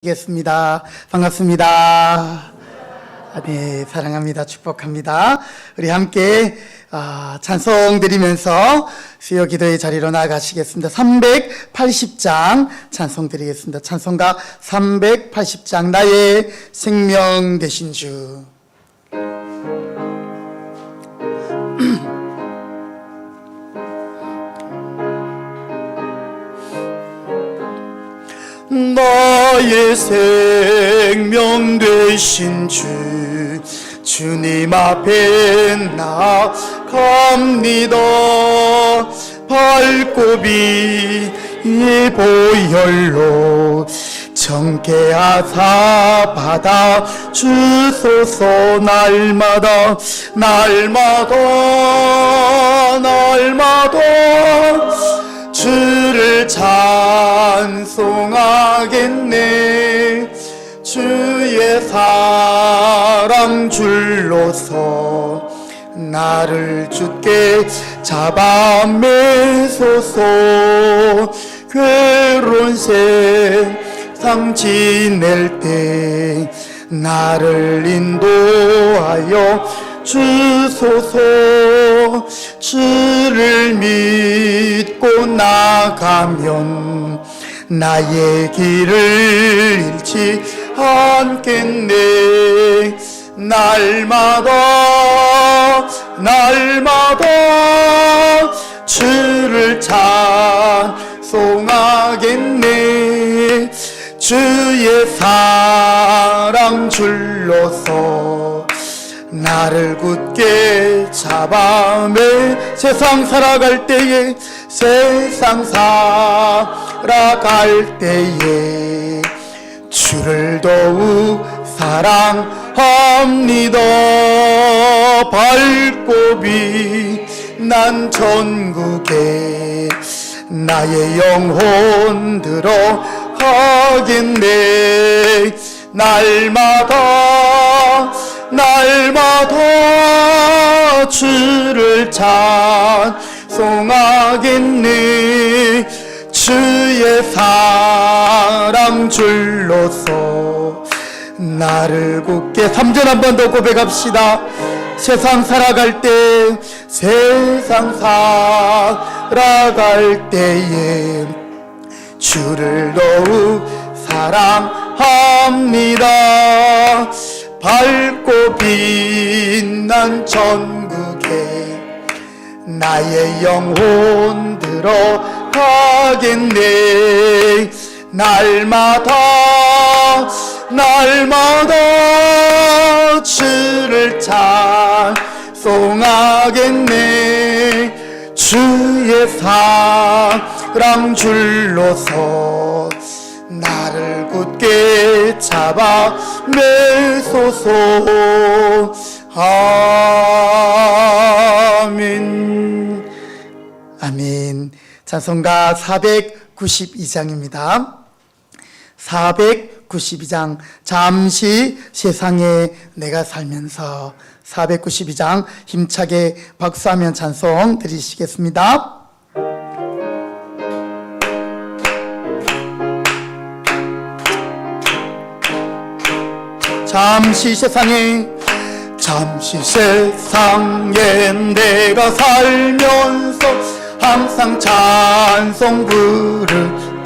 겠습니다. 반갑습니다. 네, 사랑합니다. 축복합니다. 우리 함께 찬송 드리면서 수요 기도의 자리로 나아가시겠습니다. 380장 찬송 드리겠습니다. 찬송가 380장 나의 생명 되신 주. 나의 생명 되신 주, 주님 앞에 나갑니다. 발굽이 이 보혈로 정케하사 받아 주소서. 날마다 주를 찬송하겠네. 주의 사랑 줄로서 나를 주께 잡아 매소서. 괴로운 세상 지낼 때 나를 인도하여 주소서. 주를 믿고 나가면 나의 길을 잃지 않겠네. 날마다 주를 찬송하겠네. 주의 사랑 줄로서 나를 굳게 잡아매. 세상 살아갈 때에 주를 더욱 사랑합니다. 발굽이 난 천국에 나의 영혼 들어가겠네. 날마다 주를 찬송하겠네. 주의 사랑 줄로서 나를 굳게 3절 한 번 더 고백합시다. 세상 살아갈 때에 주를 더욱 사랑합니다. 밝고 빛난 천국에 나의 영혼 들어가겠네. 날마다 주를 찬송하겠네. 주의 사랑 줄로서 나를 굳게 잡아 매소서. 아멘. 아멘. 찬송가 492장입니다. 492장 잠시 세상에 내가 살면서 492장 힘차게 박수하면 찬송 드리시겠습니다. 잠시 세상에 내가 살면서 항상 찬송 부르다가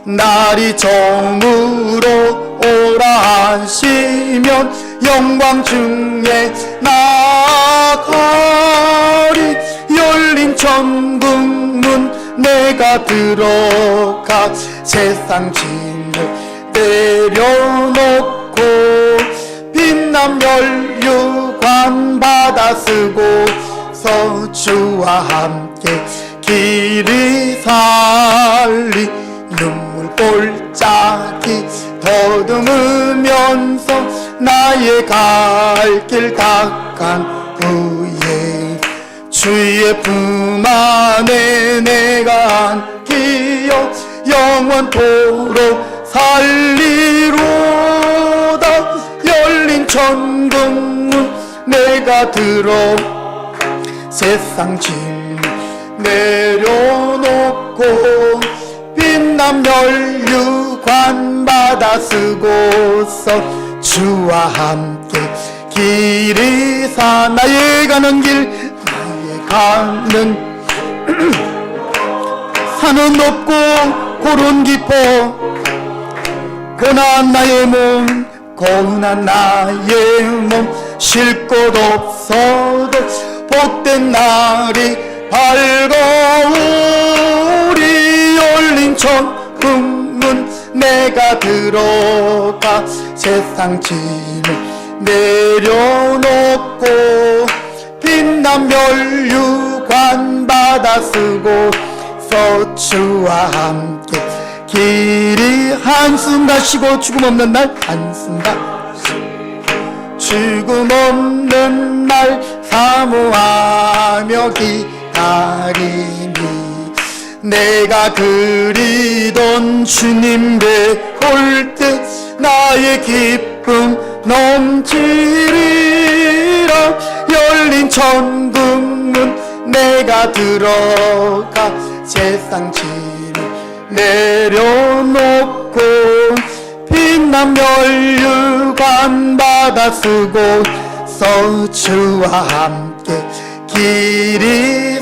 날이 저물어 오라 하시면 영광 중에 나가리. 열린 천국문 내가 들어가 세상 짐을 내려놓고 빛난 면류관 받아 쓰고서 주와 함께 길이 살리. 눈물 골짜기 더듬으면서 나의 갈 길 닦은 후에 주의 품 안에 내가 안기어 영원토록 살리로다. 열린 천국문 내가 들어 세상 짐 내려놓고 빛난 면류 유관 받아 쓰고서 주와 함께 길이사 나의 가는 길 나의 가는 산은 높고 골은 깊어 고난 나의 몸 고난 나의 몸 쉴 곳 없어도 복된 날이 밝아오리 열린 천국문 내가 들어가 세상 짐을 내려놓고 빛난 멸류관 받아 쓰고 서주와 함께 길이 한숨 쉬고 죽음 없는 날 한숨 죽음 없는 날 사모하며 기다리니 내가 그리던 주님 뵈올 때 나의 기쁨 넘치리라 열린 천국문 내가 들어가 세상 짐을 내려놓고 빛난 멸류관 받아 쓰고 서주와 함께 길이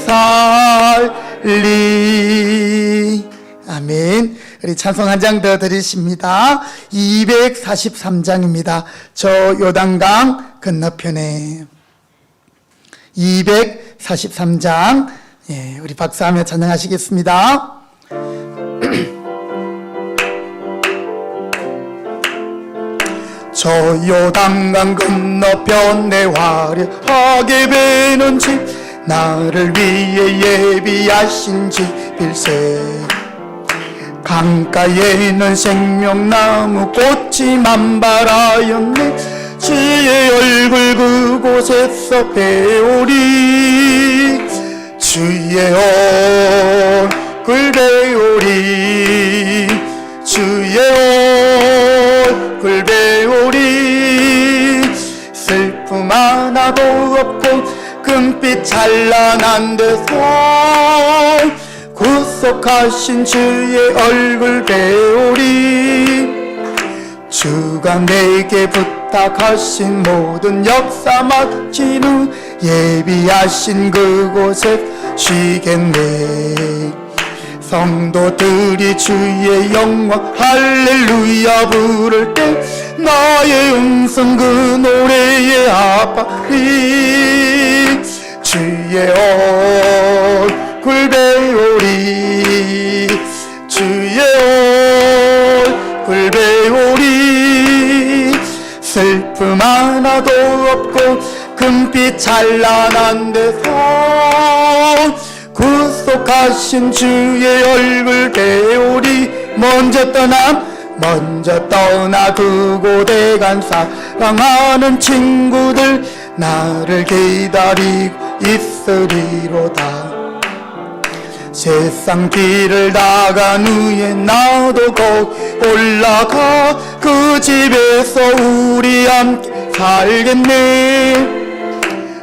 살리. 아멘. 우리 찬송 한 장 더 드리십니다. 243장입니다. 저 요단강 건너편에 243장. 예, 우리 박수하며 찬양하시겠습니다. 저 요단강 건너편에 화려하게 베는 집 나를 위해 예비하신 집일세 강가에는 생명나무 꽃이 만발하였네 주의 얼굴 그곳에서 배우리 주의 얼굴 배우리 주의 얼굴 배우리 슬픔 하나도 없고 금빛 찬란한 데서 구속하신 주의 얼굴 배우리 주가 내게 부탁하신 모든 역사 마친 후 예비하신 그곳에 쉬겠네 성도들이 주의 영광 할렐루야 부를 때 나의 음성 그 노래에 아파리 주의 얼굴 배우리 주의 얼굴 배우리 슬픔 하나도 없고 금빛 찬란한 데서 구속하신 주의 얼굴 배우리 먼저 떠나 그곳에 간 사랑하는 친구들 나를 기다리고 있으리로다 세상 길을 나간 후에 나도 거기 올라가 그 집에서 우리 함께 살겠네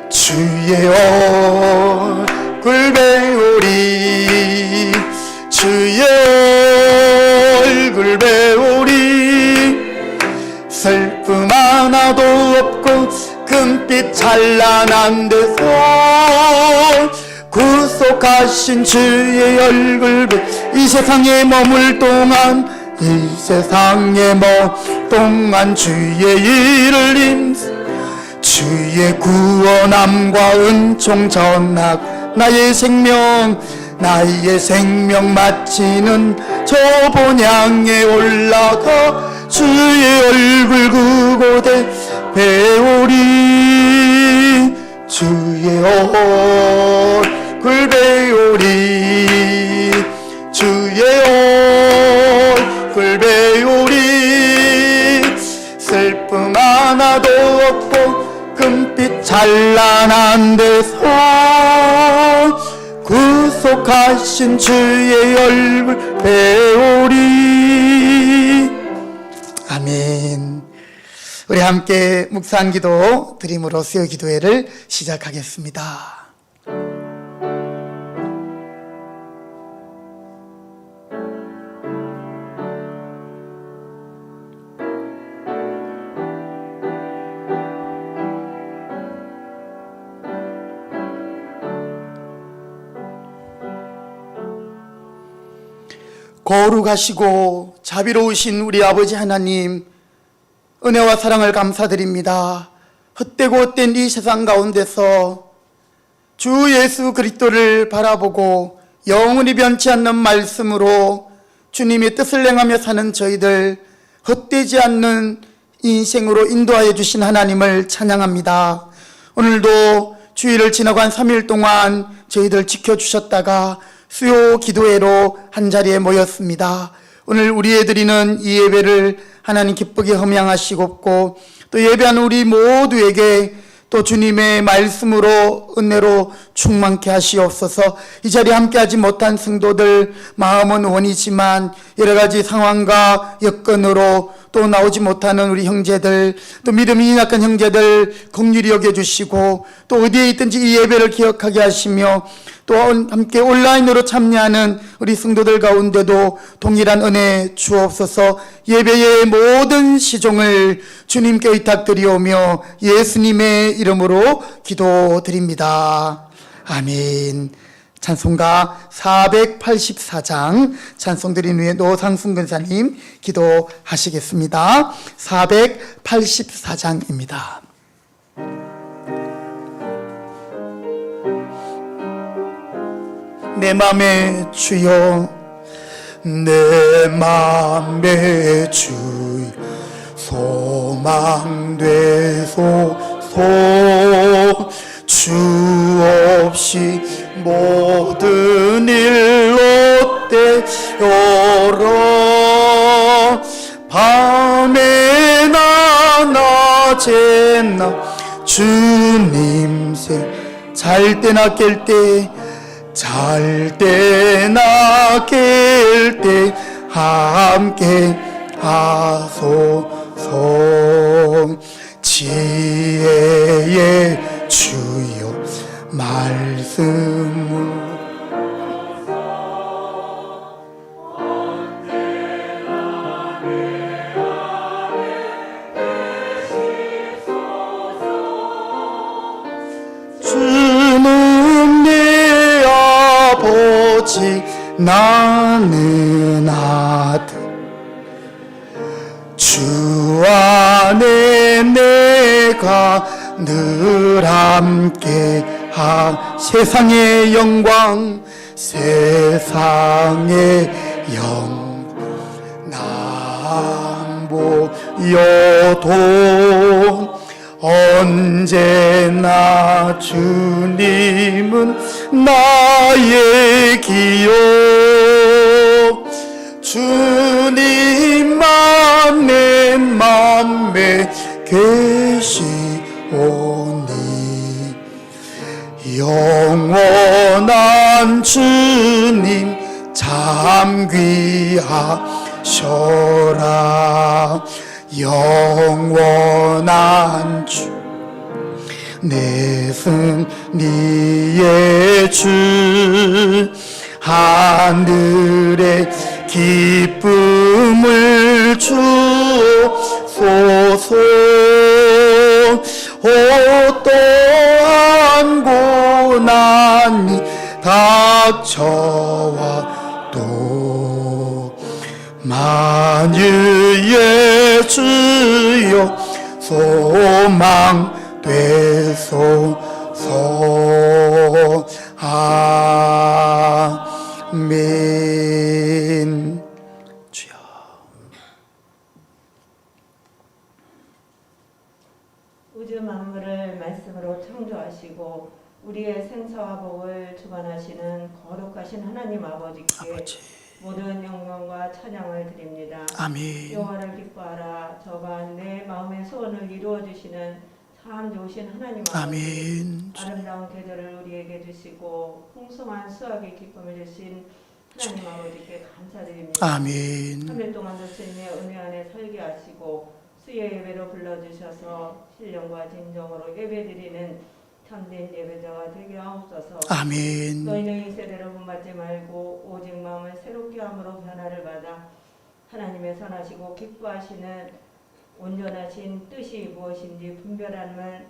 주의 얼굴 배우리 주의 얼굴 배우리 슬픔 하나도 없고 금빛 찬란한 데서 구속하신 주의 얼굴 이 세상에 머물 동안 주의 일을 힘쓰 주의 구원함과 은총 전학 나의 생명 마치는 저 본향에 올라가 주의 얼굴 그곳에 배우리 주의 얼굴 배우리 주의 얼굴 배우리 슬픔 하나도 없고 금빛 찬란한 데서 구속하신 주의 얼굴 배우리 아멘. 우리 함께 묵상 기도 드림으로 수요 기도회를 시작하겠습니다. 거룩하시고 자비로우신 우리 아버지 하나님, 은혜와 사랑을 감사드립니다. 헛되고 헛된 이 세상 가운데서 주 예수 그리스도를 바라보고 영원히 변치 않는 말씀으로 주님의 뜻을 행하며 사는 저희들, 헛되지 않는 인생으로 인도하여 주신 하나님을 찬양합니다. 오늘도 주일을 지나간 3일 동안 저희들 지켜주셨다가 수요 기도회로 한자리에 모였습니다. 오늘 우리의 드리는 이 예배를 하나님 기쁘게 흠양하시옵고, 또 예배하는 우리 모두에게 또 주님의 말씀으로 은혜로 충만케 하시옵소서. 이 자리에 함께하지 못한 성도들, 마음은 원이지만 여러 가지 상황과 여건으로 또 나오지 못하는 우리 형제들, 또 믿음이 약한 형제들 긍휼히 여겨주시고, 또 어디에 있든지 이 예배를 기억하게 하시며, 또 함께 온라인으로 참여하는 우리 성도들 가운데도 동일한 은혜 주옵소서. 예배의 모든 시종을 주님께 의탁드리오며 예수님의 이름으로 기도드립니다. 아멘. 찬송가 484장 찬송 드린 후에 노상순 근사님 기도하시겠습니다. 484장입니다. 내 맘에 주여, 내 맘에 주여, 소망되소서. 주 없이 모든 일로 때여러, 밤에나 낮에나 주님 잘 때나 깰 때, 잘 때나 깰 때 함께 하소서. 지혜의 주여 말씀을 주는 내 아버지, 나는 아들. 주 안에 내가 늘 함께 세상의 영광, 세상의 영광 난 보여도 언제나 주님은 나의 기억. 주님만 내 맘에 계시오니, 영원한 주님 참 귀하셔라. 영원한 주, 내 승리의 주, 하늘의 기쁨을 주소서. 어떠한 고난이 닥쳐와도 만유의 주여 소망 되소서. 아멘. 주여. 우주 만물을 말씀으로 창조하시고 우리의 생사와 복을 주관하시는 거룩하신 하나님 아버지께 모든 영광과 찬양을 드립니다. 아멘. 여호와를 기뻐하라. 저가 내 마음의 소원을 이루어 주시는 참 좋으신 하나님 아버지. 아멘. 아름다운 계절을 우리에게 주시고 풍성한 수확의 기쁨을 주신 하나님 아버지께 감사드립니다. 아멘. 3일 동안도 주님의 은혜 안에 살게 하시고 수요 예배로 불러주셔서 신령과 진정으로 예배드리는 참된 예배자가 되게 하옵소서. 아멘. 너희는 이 세대를 본받지 말고 오직 마음을 새롭게 함으로 변화를 받아 하나님의 선하시고 기뻐하시는 온전하신 뜻이 무엇인지 분별하는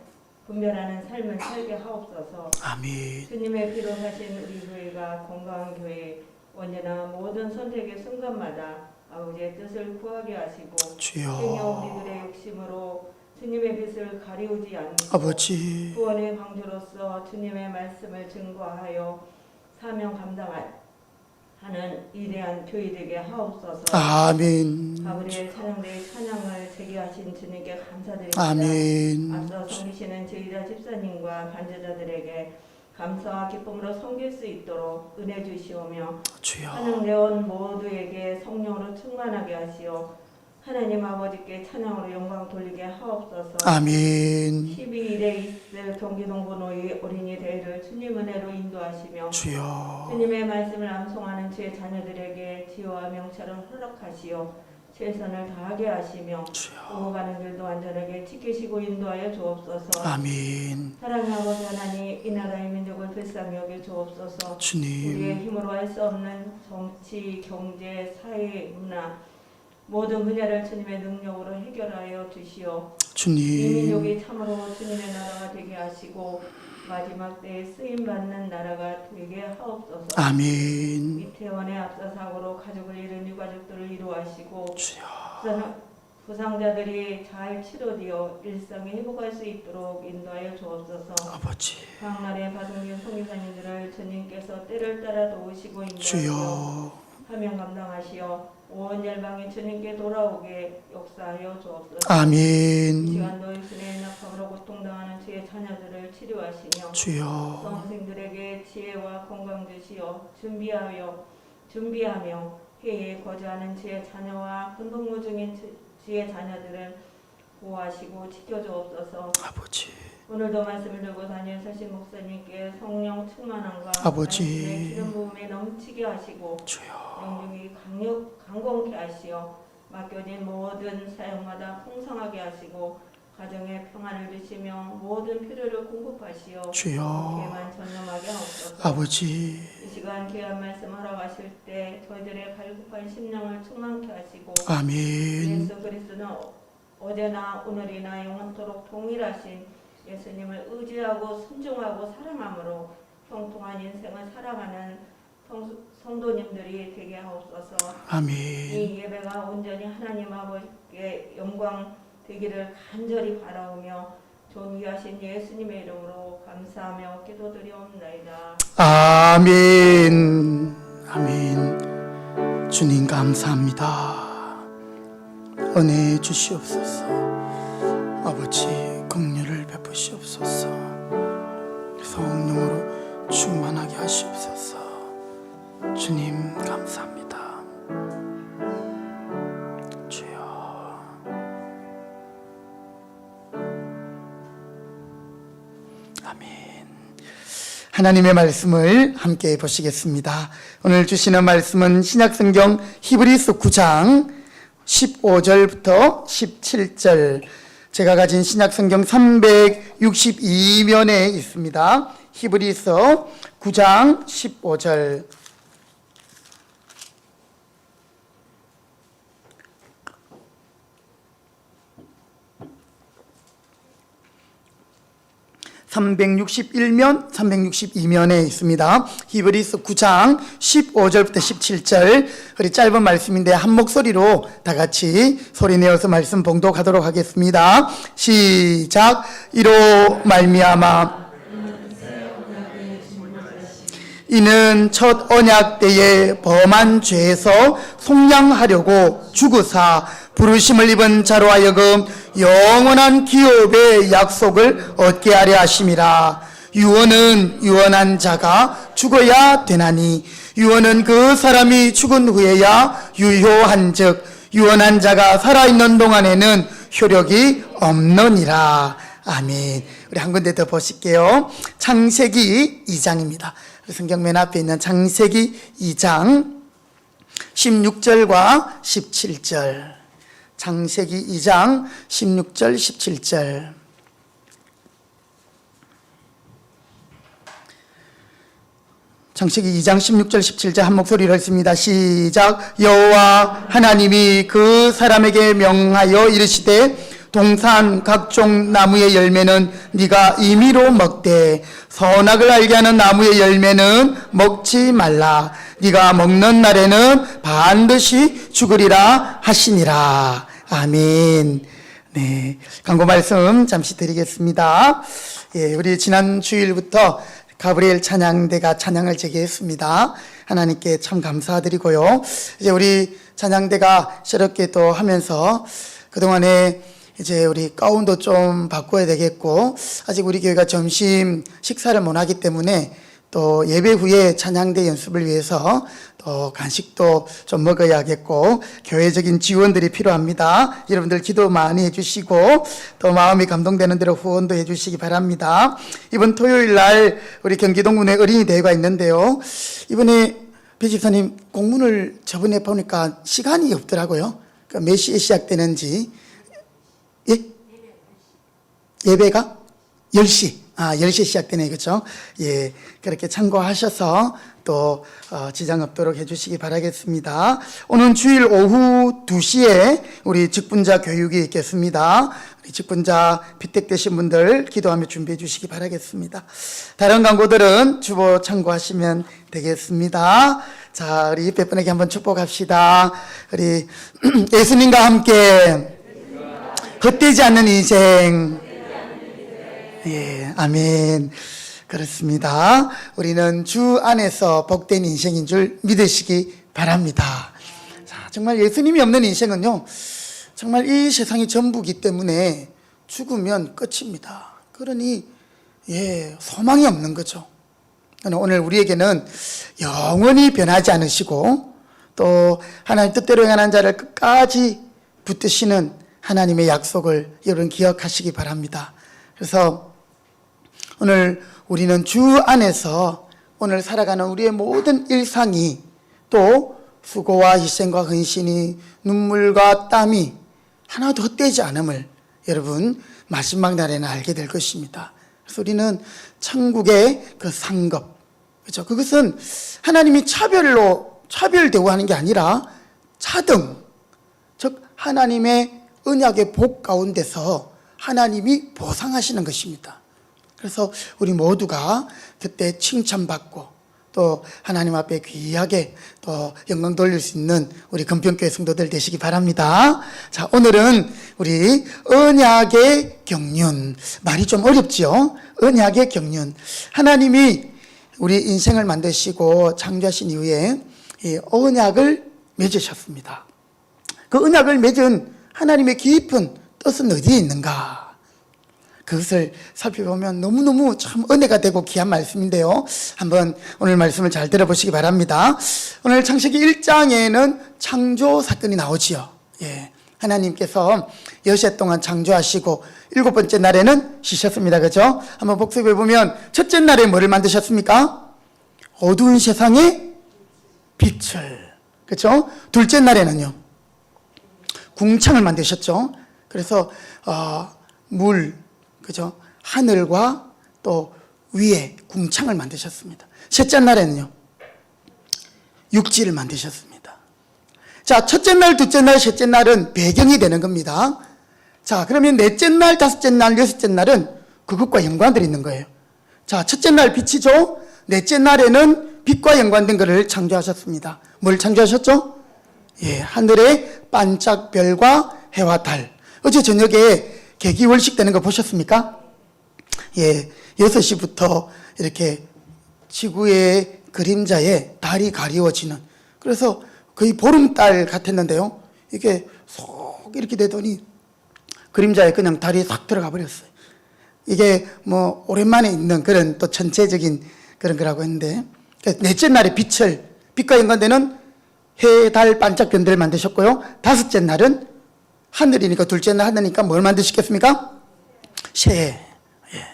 삶을 살게 하옵소서. 아멘. 주님의 피로 사신 우리 교회가 건강한 교회, 언제나 모든 선택의 순간마다 아버지의 뜻을 구하게 하시고 주여. 행여 우리들의 욕심으로 주님의 빛을 가리우지 않고 아버지. 구원의 방주로서 주님의 말씀을 증거하여 사명 감당하는 위대한 교회 되게 하옵소서. 아멘. 아버지의 찬양대의 찬양을 제기하신 주님께 감사드립니다. 아멘. 앞서 섬기시는 저희자 집사님과 반제자들에게 감사와 기쁨으로 섬길 수 있도록 은혜 주시오며 주여. 찬양대원 모두에게 성령으로 충만하게 하시오 하나님 아버지께 찬양으로 영광 돌리게 하옵소서. 아멘. 12일에 있을 경기동부 노예 어린이 대회를 주님 은혜로 인도하시며 주여. 주님의 말씀을 암송하는 주의 자녀들에게 지혜와 명철을 허락하시오 최선을 다하게 하시며 주여. 오고 가는 길도 안전하게 지키시고 인도하여 주옵소서. 아멘. 사랑의 아버지 하나님 이 나라의 민족을 불쌍히 여겨 주옵소서. 우리의 주님. 힘으로 할 수 없는 정치, 경제, 사회, 문화 모든 분야를 주님의 능력으로 해결하여 주시오. 이 주님. 민족이 참으로 주님의 나라가 되게 하시고 마지막 때에 쓰임받는 나라가 되게 하옵소서. 아멘. 이태원의 앞서 사고로 가족을 잃은 유가족들을 위로하시고 주여. 부상자들이 잘 치료되어 일상에 회복할 수 있도록 인도하여 주옵소서. 아버지. 강날의 바둥긴 성교사님들을 주님께서 때를 따라 도우시고 인도하여 주여. 사명 감당하시어 온 열방이 주님께 돌아오게 역사하여 주옵소서. 이 아멘. 시간도 육신의 낙합으로 고통당하는 주의 자녀들을 치료하시며 주여. 수험생들에게 지혜와 건강 주시어 준비하며 회의에 거주하는 주의 자녀와 군복무 중인 주의 자녀들을 보호하시고 지켜주옵소서. 아버지. 오늘도 말씀을 들고 다니는 설신 목사님께 성령 충만함과 아버지. 말씀의 기름 부음에 넘치게 하시고 주여. 영중이 강건케 하시어 맡겨진 모든 사역마다 풍성하게 하시고 가정에 평안을 주시며 모든 필요를 공급하시어 주여. 교회만 전념하게 하옵소서. 아버지. 이 시간 귀한 말씀 허락하실 때 저희들의 갈급한 심령을 충만케 하시고 아멘. 예수 그리스도는 어제나 오늘이나 영원토록 동일하신 예수님을 의지하고 순종하고 사랑함으로 형통한 인생을 살아가는 성도님들이 되게 하옵소서. 아멘. 이 예배가 온전히 하나님 아버지께 영광 되기를 간절히 바라오며 존귀하신 예수님의 이름으로 감사하며 기도드리옵나이다. 아멘. 아멘. 주님 감사합니다. 은혜 주시옵소서. 아버지 긍휼을 베푸시옵소서. 성령으로 충만하게 하시옵소서. 주님 감사합니다. 주여. 아멘. 하나님의 말씀을 함께 보시겠습니다. 오늘 주시는 말씀은 신약성경 히브리서 9장 15절부터 17절, 제가 가진 신약성경 362면에 있습니다. 히브리서 9장 15절. (361면) (362면에) 있습니다. 히브리서 9장 15절부터 17절. 우리 짧은 말씀인데 한 목소리로 다 같이 소리내어서 말씀 봉독하도록 하겠습니다. 시작. 이로 말미암아 이는 첫 언약 때에 범한 죄에서 속량하려고 죽으사 부르심을 입은 자로 하여금 영원한 기업의 약속을 얻게 하려 하심이라. 유언은 유언한 자가 죽어야 되나니 유언은 그 사람이 죽은 후에야 유효한즉 유언한 자가 살아있는 동안에는 효력이 없느니라. 아멘. 우리 한 군데 더 보실게요. 창세기 2장입니다. 성경 맨 앞에 있는 창세기 2장 16절과 17절. 창세기 2장 16절 17절. 창세기 2장 16절 17절 한 목소리로 읽습니다. 시작. 여호와 하나님이 그 사람에게 명하여 이르시되 동산 각종 나무의 열매는 네가 임의로 먹되 선악을 알게 하는 나무의 열매는 먹지 말라. 네가 먹는 날에는 반드시 죽으리라 하시니라. 아멘. 네, 광고 말씀 잠시 드리겠습니다. 예, 우리 지난 주일부터 가브리엘 찬양대가 찬양을 재개했습니다. 하나님께 참 감사드리고요. 이제 우리 찬양대가 새롭게 또 하면서 그동안에 이제 우리 가운도 좀 바꿔야 되겠고, 아직 우리 교회가 점심 식사를 못 하기 때문에 또 예배 후에 찬양대 연습을 위해서 또 간식도 좀 먹어야겠고, 교회적인 지원들이 필요합니다. 여러분들 기도 많이 해주시고 또 마음이 감동되는 대로 후원도 해주시기 바랍니다. 이번 토요일 날 우리 경기동군에 어린이 대회가 있는데요, 이번에 배 집사님 공문을 저번에 보니까 시간이 없더라고요. 그러니까 몇 시에 시작되는지. 예? 예배가 10시. 10시에 시작되네, 그렇죠? 예, 그렇게 참고하셔서 또 지장 없도록 해주시기 바라겠습니다. 오늘 주일 오후 2시에 우리 직분자 교육이 있겠습니다. 우리 직분자 피택되신 분들 기도하며 준비해 주시기 바라겠습니다. 다른 광고들은 주보 참고하시면 되겠습니다. 자, 우리 백분에게 한번 축복합시다. 우리 예수님과 함께 헛되지 않는 인생. 예, 아멘. 그렇습니다. 우리는 주 안에서 복된 인생인 줄 믿으시기 바랍니다. 자, 정말 예수님이 없는 인생은요, 정말 이 세상이 전부기 때문에 죽으면 끝입니다. 그러니 소망이 없는 거죠. 오늘 우리에게는 영원히 변하지 않으시고 또 하나님 뜻대로 행하는 자를 끝까지 붙드시는 하나님의 약속을 여러분 기억하시기 바랍니다. 그래서 오늘 우리는 주 안에서 오늘 살아가는 우리의 모든 일상이 또 수고와 희생과 헌신이 눈물과 땀이 하나도 헛되지 않음을 여러분 마지막 날에는 알게 될 것입니다. 그래서 우리는 천국의 그 상급, 그렇죠? 그것은 하나님이 차별되고 하는 게 아니라 차등, 즉 하나님의 언약의 복 가운데서 하나님이 보상하시는 것입니다. 그래서 우리 모두가 그때 칭찬받고 또 하나님 앞에 귀하게 또 영광 돌릴 수 있는 우리 금평교회 성도들 되시기 바랍니다. 자, 오늘은 우리 언약의 경륜, 말이 좀 어렵죠? 언약의 경륜. 하나님이 우리 인생을 만드시고 창조하신 이후에 이 언약을 맺으셨습니다. 그 언약을 맺은 하나님의 깊은 뜻은 어디에 있는가? 그것을 살펴보면 너무너무 참 은혜가 되고 귀한 말씀인데요, 한번 오늘 말씀을 잘 들어보시기 바랍니다. 오늘 창세기 1장에는 창조 사건이 나오지요. 예, 하나님께서 6해 동안 창조하시고 7번째 날에는 쉬셨습니다. 그렇죠? 한번 복습해 보면 첫째 날에 뭐를 만드셨습니까? 어두운 세상에 빛을. 그렇죠? 둘째 날에는요, 궁창을 만드셨죠. 그래서 물, 그죠? 하늘과 또 위에 궁창을 만드셨습니다. 셋째 날에는요, 육지를 만드셨습니다. 자, 첫째 날, 둘째 날, 셋째 날은 배경이 되는 겁니다. 자, 그러면 넷째 날, 다섯째 날, 여섯째 날은 그것과 연관들이 있는 거예요. 자, 첫째 날 빛이죠. 넷째 날에는 빛과 연관된 것을 창조하셨습니다. 뭘 창조하셨죠? 예, 하늘의 반짝 별과 해와 달. 어제 저녁에 개기월식 되는 거 보셨습니까? 예, 6시부터 이렇게 지구의 그림자에 달이 가리워지는, 그래서 거의 보름달 같았는데요, 이게 쏙 이렇게 되더니 그림자에 그냥 달이 싹 들어가 버렸어요. 이게 뭐 오랜만에 있는 그런 또 전체적인 그런 거라고 했는데, 넷째 날에 빛과 연관되는 해, 달, 반짝변들을 만드셨고요. 다섯째 날은 하늘이니까, 둘째 날 하늘이니까 뭘 만드시겠습니까? 새. 예.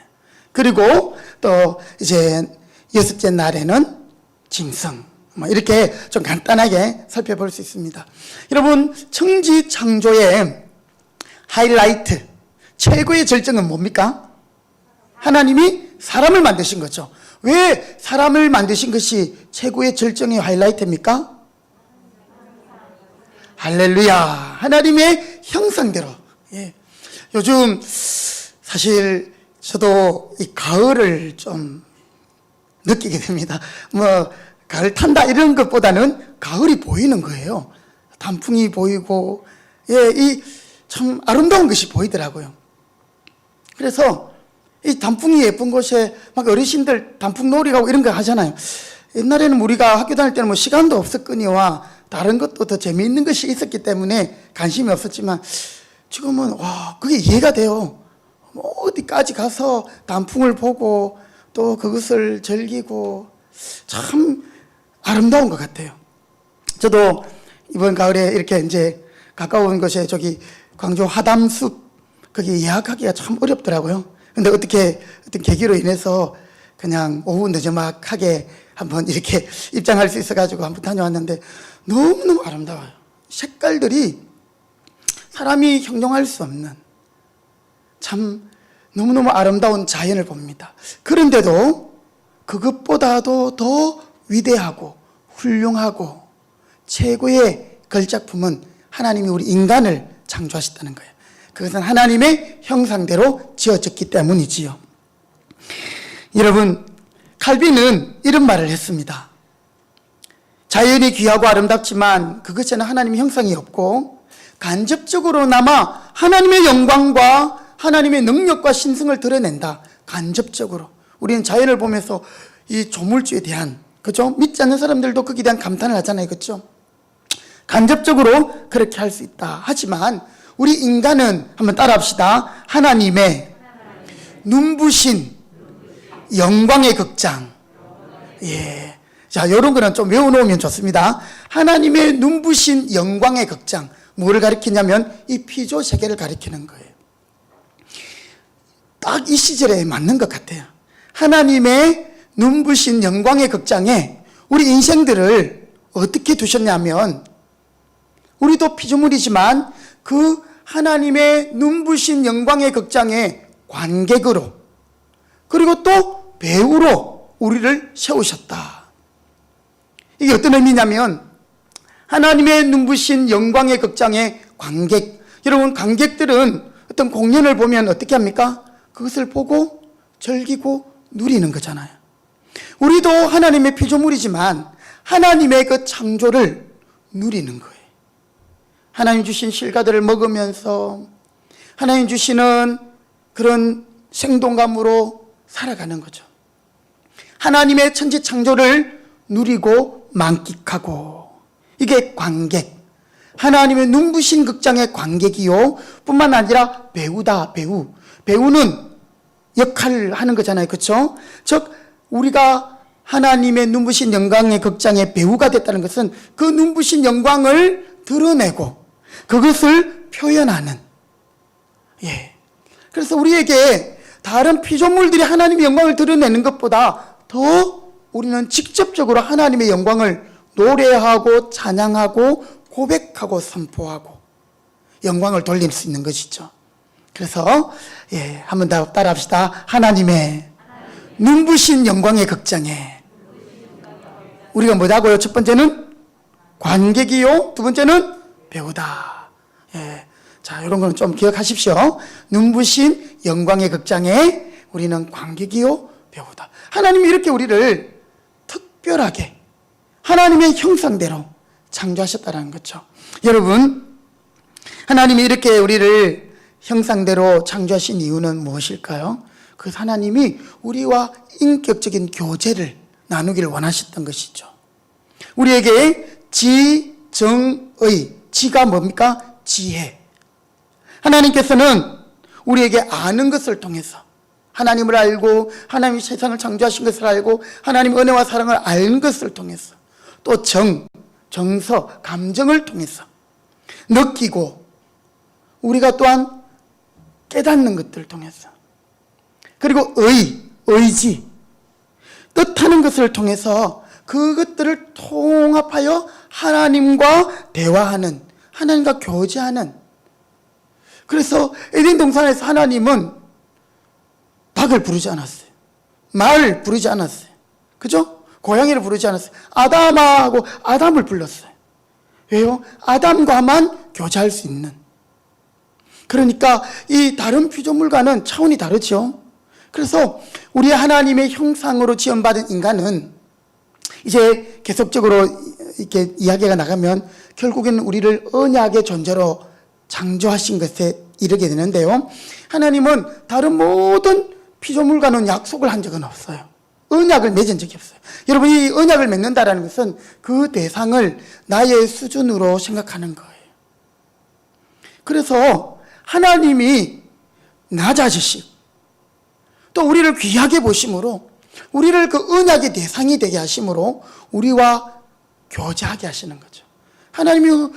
그리고 또 이제 여섯째 날에는 짐승. 뭐 이렇게 좀 간단하게 살펴볼 수 있습니다. 여러분, 천지 창조의 하이라이트, 최고의 절정은 뭡니까? 하나님이 사람을 만드신 거죠. 왜 사람을 만드신 것이 최고의 절정의 하이라이트입니까? 할렐루야. 하나님의 형상대로. 예. 요즘 사실 저도 이 가을을 좀 느끼게 됩니다. 뭐 가을 탄다 이런 것보다는 가을이 보이는 거예요. 단풍이 보이고, 이 참 아름다운 것이 보이더라고요. 그래서 이 단풍이 예쁜 곳에 막 어르신들 단풍놀이 가고 이런 거 하잖아요. 옛날에는 우리가 학교 다닐 때는 뭐 시간도 없었거니와 다른 것도 더 재미있는 것이 있었기 때문에 관심이 없었지만, 지금은 와, 그게 이해가 돼요. 뭐 어디까지 가서 단풍을 보고 또 그것을 즐기고 참 아름다운 것 같아요. 저도 이번 가을에 이렇게 이제 가까운 곳에 저기 광주 화담숲 거기 예약하기가 참 어렵더라고요. 근데 어떤 계기로 인해서 그냥 오후 늦지막하게 한번 이렇게 입장할 수 있어가지고 한번 다녀왔는데 너무너무 아름다워요. 색깔들이 사람이 형용할 수 없는 참 너무너무 아름다운 자연을 봅니다. 그런데도 그것보다도 더 위대하고 훌륭하고 최고의 걸작품은 하나님이 우리 인간을 창조하셨다는 거예요. 그것은 하나님의 형상대로 지어졌기 때문이지요. 여러분, 칼빈은 이런 말을 했습니다. 자연이 귀하고 아름답지만 그것에는 하나님의 형상이 없고 간접적으로나마 하나님의 영광과 하나님의 능력과 신성을 드러낸다. 간접적으로 우리는 자연을 보면서 이 조물주에 대한, 그죠? 믿지 않는 사람들도 거기에 대한 감탄을 하잖아요, 그죠? 간접적으로 그렇게 할 수 있다. 하지만 우리 인간은 한번 따라합시다. 하나님의 눈부신 영광의 극장. 예. 자, 이런 거는 좀 외워놓으면 좋습니다. 하나님의 눈부신 영광의 극장. 뭐를 가리키냐면 이 피조 세계를 가리키는 거예요. 딱 이 시절에 맞는 것 같아요. 하나님의 눈부신 영광의 극장에 우리 인생들을 어떻게 두셨냐면, 우리도 피조물이지만 그 하나님의 눈부신 영광의 극장의 관객으로, 그리고 또 배우로 우리를 세우셨다. 이게 어떤 의미냐면, 하나님의 눈부신 영광의 극장의 관객. 여러분, 관객들은 어떤 공연을 보면 어떻게 합니까? 그것을 보고 즐기고 누리는 거잖아요. 우리도 하나님의 피조물이지만 하나님의 그 창조를 누리는 거예요. 하나님 주신 실과들을 먹으면서 하나님 주시는 그런 생동감으로 살아가는 거죠. 하나님의 천지 창조를 누리고 만끽하고, 이게 관객, 하나님의 눈부신 극장의 관객이요 뿐만 아니라 배우다. 배우는 역할을 하는 거잖아요, 그렇죠? 즉 우리가 하나님의 눈부신 영광의 극장의 배우가 됐다는 것은 그 눈부신 영광을 드러내고 그것을 표현하는, 예. 그래서 우리에게 다른 피조물들이 하나님의 영광을 드러내는 것보다 더 우리는 직접적으로 하나님의 영광을 노래하고 찬양하고 고백하고 선포하고 영광을 돌릴 수 있는 것이죠. 그래서 예, 한번 더 따라합시다. 하나님의 눈부신 영광의 극장에 우리가 뭐라고요? 첫 번째는 관객이요, 두 번째는 배우다. 예. 자, 이런 거는 좀 기억하십시오. 눈부신 영광의 극장에 우리는 관객이요, 배우다. 하나님이 이렇게 우리를 특별하게 하나님의 형상대로 창조하셨다는 거죠. 여러분, 하나님이 이렇게 우리를 형상대로 창조하신 이유는 무엇일까요? 그 하나님이 우리와 인격적인 교제를 나누기를 원하셨던 것이죠. 우리에게 지정의, 지가 뭡니까? 지혜. 하나님께서는 우리에게 아는 것을 통해서, 하나님을 알고 하나님이 세상을 창조하신 것을 알고 하나님 은혜와 사랑을 아는 것을 통해서, 또 정서, 감정을 통해서 느끼고, 우리가 또한 깨닫는 것들을 통해서, 그리고 의지, 뜻하는 것을 통해서 그것들을 통합하여 하나님과 대화하는, 하나님과 교제하는. 그래서 에덴 동산에서 하나님은 닭을 부르지 않았어요. 말을 부르지 않았어요. 그죠? 고양이를 부르지 않았어요. 아담아 하고 아담을 불렀어요. 왜요? 아담과만 교제할 수 있는. 그러니까 이 다른 피조물과는 차원이 다르죠. 그래서 우리 하나님의 형상으로 지음받은 인간은 이제 계속적으로 이렇게 이야기가 나가면 결국에는 우리를 언약의 존재로 창조하신 것에 이르게 되는데요. 하나님은 다른 모든 피조물과는 약속을 한 적은 없어요. 언약을 맺은 적이 없어요. 여러분, 이 언약을 맺는다라는 것은 그 대상을 나의 수준으로 생각하는 거예요. 그래서 하나님이 낮아지시고 또 우리를 귀하게 보심으로 우리를 그 언약의 대상이 되게 하심으로 우리와 교제하게 하시는 거죠. 하나님이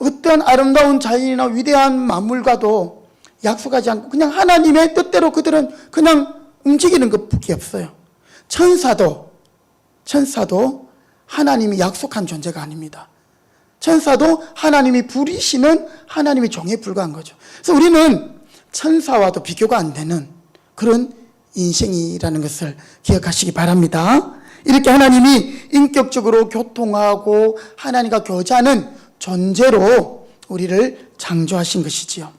어떤 아름다운 자연이나 위대한 만물과도 약속하지 않고 그냥 하나님의 뜻대로 그들은 그냥 움직이는 것밖에 없어요. 천사도 하나님이 약속한 존재가 아닙니다. 천사도 하나님이 부리시는 하나님의 종에 불과한 거죠. 그래서 우리는 천사와도 비교가 안 되는 그런 인생이라는 것을 기억하시기 바랍니다. 이렇게 하나님이 인격적으로 교통하고 하나님과 교제하는 존재로 우리를 창조하신 것이지요.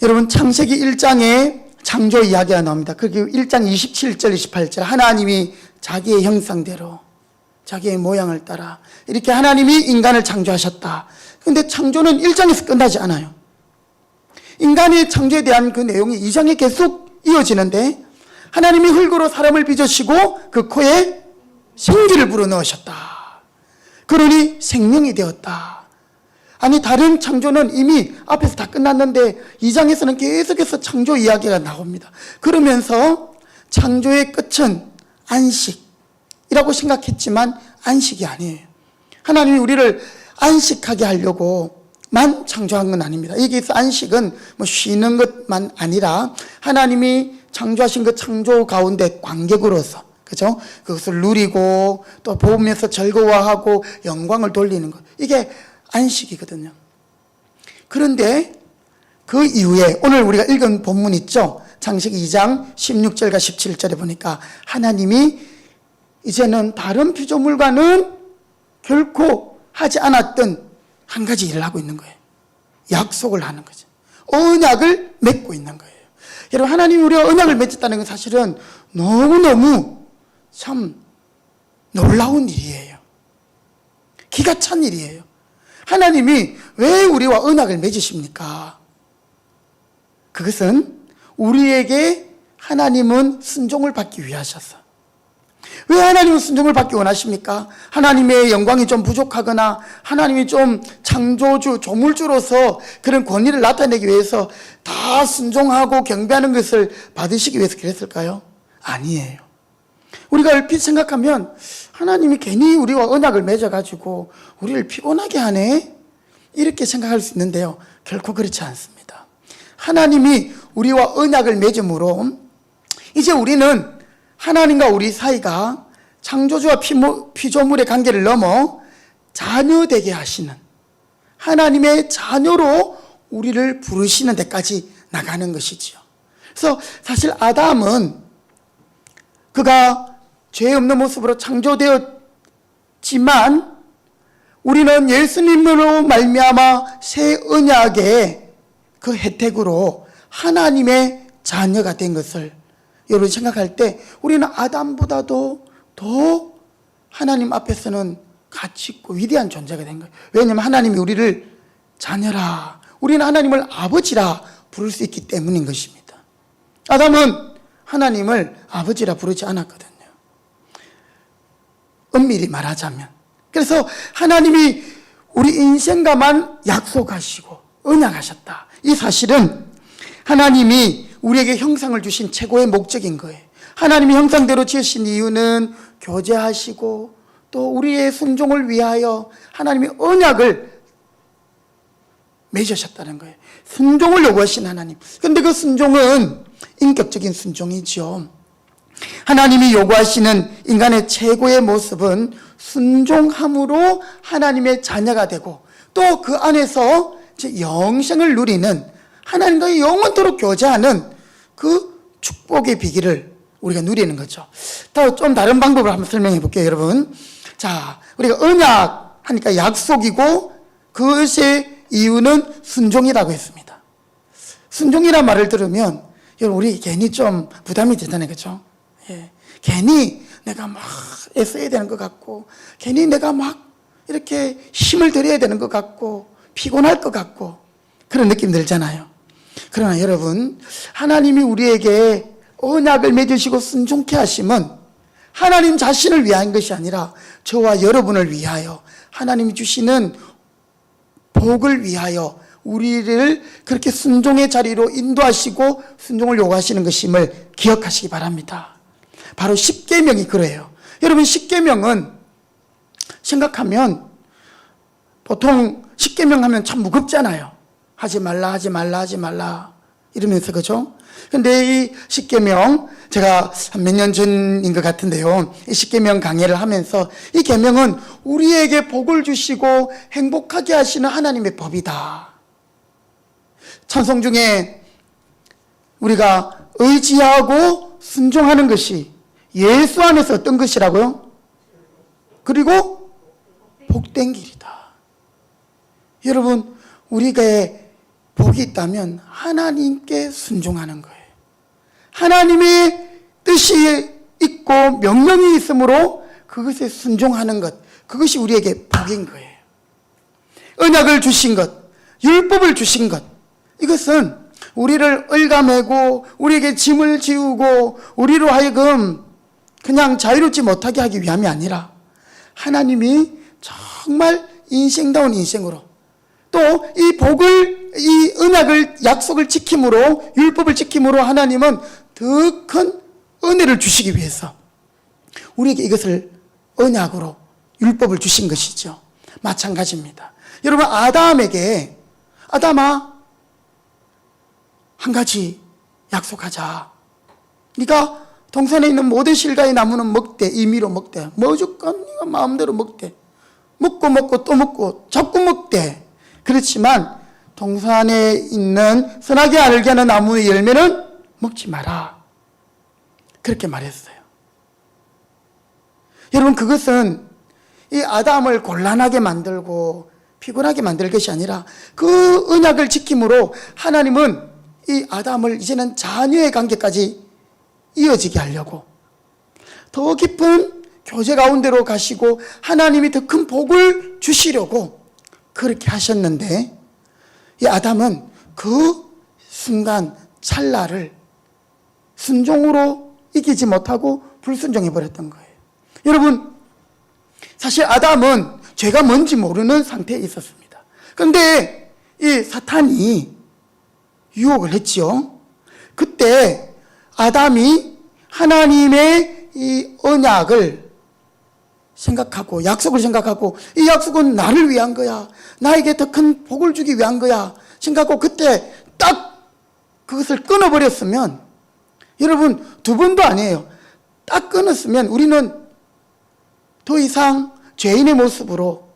여러분, 창세기 1장에 창조 이야기가 나옵니다. 그게 1장 27절 28절 하나님이 자기의 형상대로 자기의 모양을 따라 이렇게 하나님이 인간을 창조하셨다. 그런데 창조는 1장에서 끝나지 않아요. 인간의 창조에 대한 그 내용이 2장에 계속 이어지는데 하나님이 흙으로 사람을 빚으시고 그 코에 생기를 불어넣으셨다. 그러니 생명이 되었다. 아니, 다른 창조는 이미 앞에서 다 끝났는데 2장에서는 계속해서 창조 이야기가 나옵니다. 그러면서 창조의 끝은 안식이라고 생각했지만 안식이 아니에요. 하나님이 우리를 안식하게 하려고만 창조한 건 아닙니다. 여기서 안식은 뭐 쉬는 것만 아니라 하나님이 창조하신 그 창조 가운데 관객으로서, 그죠? 그것을 누리고 또 보면서 즐거워하고 영광을 돌리는 것. 이게 안식이거든요. 그런데 그 이후에 오늘 우리가 읽은 본문 있죠? 창세기 2장 16절과 17절에 보니까 하나님이 이제는 다른 피조물과는 결코 하지 않았던 한 가지 일을 하고 있는 거예요. 약속을 하는 거죠. 언약을 맺고 있는 거예요. 여러분, 하나님이 우리가 언약을 맺었다는 건 사실은 너무너무 참 놀라운 일이에요. 기가 찬 일이에요. 하나님이 왜 우리와 언약을 맺으십니까? 그것은 우리에게 하나님은 순종을 받기 위하셔서. 왜 하나님은 순종을 받기 원하십니까? 하나님의 영광이 좀 부족하거나 하나님이 좀 창조주, 조물주로서 그런 권위를 나타내기 위해서 다 순종하고 경배하는 것을 받으시기 위해서 그랬을까요? 아니에요. 우리가 얼핏 생각하면 하나님이 괜히 우리와 언약을 맺어가지고 우리를 피곤하게 하네? 이렇게 생각할 수 있는데요. 결코 그렇지 않습니다. 하나님이 우리와 언약을 맺음으로 이제 우리는 하나님과 우리 사이가 창조주와 피조물의 관계를 넘어 자녀 되게 하시는 하나님의 자녀로 우리를 부르시는 데까지 나가는 것이지요. 그래서 사실 아담은 그가 죄 없는 모습으로 창조되었지만 우리는 예수님으로 말미암아 새 언약의 그 혜택으로 하나님의 자녀가 된 것을 여러분 생각할 때 우리는 아담보다도 더 하나님 앞에서는 가치 있고 위대한 존재가 된 거예요. 왜냐하면 하나님이 우리를 자녀라, 우리는 하나님을 아버지라 부를 수 있기 때문인 것입니다. 아담은 하나님을 아버지라 부르지 않았거든요. 엄밀히 말하자면. 그래서 하나님이 우리 인생과만 약속하시고 언약하셨다. 이 사실은 하나님이 우리에게 형상을 주신 최고의 목적인 거예요. 하나님이 형상대로 지으신 이유는 교제하시고 또 우리의 순종을 위하여 하나님이 언약을 맺으셨다는 거예요. 순종을 요구하신 하나님. 그런데 그 순종은 인격적인 순종이죠. 하나님이 요구하시는 인간의 최고의 모습은 순종함으로 하나님의 자녀가 되고 또 그 안에서 영생을 누리는 하나님과 영원토록 교제하는 그 축복의 비기를 우리가 누리는 거죠. 좀 다른 방법을 한번 설명해 볼게요, 여러분. 자, 우리가 언약 하니까 약속이고 그것의 이유는 순종이라고 했습니다. 순종이란 말을 들으면 여러분 우리 괜히 좀 부담이 되잖아요. 그렇죠? 예. 괜히 내가 막 애써야 되는 것 같고 괜히 내가 막 이렇게 힘을 들여야 되는 것 같고 피곤할 것 같고 그런 느낌 들잖아요. 그러나 여러분 하나님이 우리에게 언약을 맺으시고 순종케 하심은 하나님 자신을 위한 것이 아니라 저와 여러분을 위하여 하나님이 주시는 복을 위하여 우리를 그렇게 순종의 자리로 인도하시고 순종을 요구하시는 것임을 기억하시기 바랍니다. 바로 십계명이 그래요. 여러분 십계명은 생각하면 보통 십계명 하면 참 무겁잖아요. 하지 말라 하지 말라 하지 말라 이러면서 그죠? 근데 이 십계명 제가 한 몇 년 전인 것 같은데요. 이 십계명 강해를 하면서 이 계명은 우리에게 복을 주시고 행복하게 하시는 하나님의 법이다. 찬송 중에 우리가 의지하고 순종하는 것이 예수 안에서 어떤 것이라고요? 그리고 복된 길이다. 여러분 우리가 복이 있다면 하나님께 순종하는 거예요. 하나님의 뜻이 있고 명령이 있으므로 그것에 순종하는 것, 그것이 우리에게 복인 거예요. 언약을 주신 것, 율법을 주신 것, 이것은 우리를 얽어매고 우리에게 짐을 지우고 우리로 하여금 그냥 자유롭지 못하게 하기 위함이 아니라 하나님이 정말 인생다운 인생으로 또 이 복을, 이 언약을, 약속을 지킴으로, 율법을 지킴으로 하나님은 더 큰 은혜를 주시기 위해서 우리에게 이것을 언약으로 율법을 주신 것이죠. 마찬가지입니다. 여러분 아담에게 아담아 한 가지 약속하자. 네가 동산에 있는 모든 실과의 나무는 먹되 임의로 먹되 무조건 네가 마음대로 먹되 먹고 또 먹고 자꾸 먹되 그렇지만 동산에 있는 선하게 알게 하는 나무의 열매는 먹지 마라. 그렇게 말했어요. 여러분 그것은 이 아담을 곤란하게 만들고 피곤하게 만들 것이 아니라 그 언약을 지킴으로 하나님은 이 아담을 이제는 자녀의 관계까지 이어지게 하려고 더 깊은 교제 가운데로 가시고 하나님이 더 큰 복을 주시려고 그렇게 하셨는데 이 아담은 그 순간 찰나를 순종으로 이기지 못하고 불순종해 버렸던 거예요. 여러분 사실 아담은 죄가 뭔지 모르는 상태에 있었습니다. 그런데 이 사탄이 유혹을 했죠. 그때 아담이 하나님의 이 언약을 생각하고 약속을 생각하고 이 약속은 나를 위한 거야. 나에게 더 큰 복을 주기 위한 거야. 생각하고 그때 딱 그것을 끊어버렸으면 여러분 두 번도 아니에요. 딱 끊었으면 우리는 더 이상 죄인의 모습으로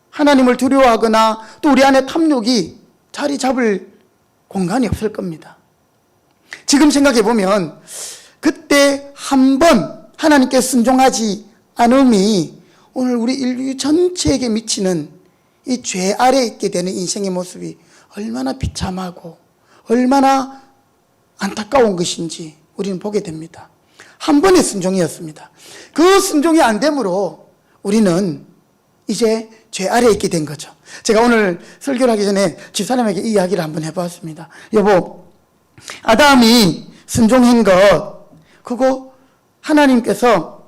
하나님을 두려워하거나 또 우리 안에 탐욕이 자리 잡을 공간이 없을 겁니다. 지금 생각해 보면 그때 한 번 하나님께 순종하지 않음이 오늘 우리 인류 전체에게 미치는 이 죄 아래에 있게 되는 인생의 모습이 얼마나 비참하고 얼마나 안타까운 것인지 우리는 보게 됩니다. 한 번의 순종이었습니다. 그 순종이 안 되므로 우리는 이제 죄 아래에 있게 된 거죠. 제가 오늘 설교를 하기 전에 집사람에게 이 이야기를 한번 해보았습니다. 여보, 아담이 순종한 것 그거 하나님께서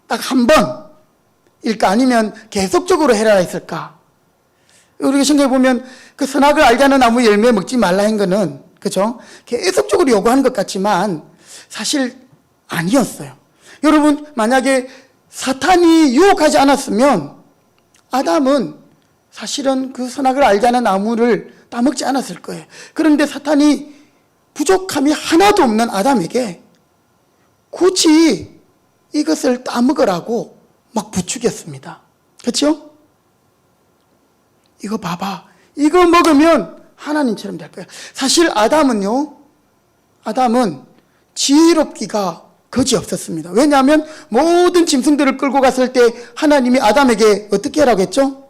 딱 한 번일까 아니면 계속적으로 해라 했을까? 우리가 생각해 보면 그 선악을 알게 하는 나무 열매 먹지 말라 한 거는 그죠? 계속적으로 요구하는 것 같지만 사실 아니었어요. 여러분 만약에 사탄이 유혹하지 않았으면 아담은 사실은 그 선악을 알게 하는 나무를 따먹지 않았을 거예요. 그런데 사탄이 부족함이 하나도 없는 아담에게 굳이 이것을 따먹으라고 막 부추겼습니다. 그렇죠? 이거 봐봐. 이거 먹으면 하나님처럼 될 거야. 사실 아담은 지혜롭기가 거지 없었습니다. 왜냐하면 모든 짐승들을 끌고 갔을 때 하나님이 아담에게 어떻게 하라고 했죠?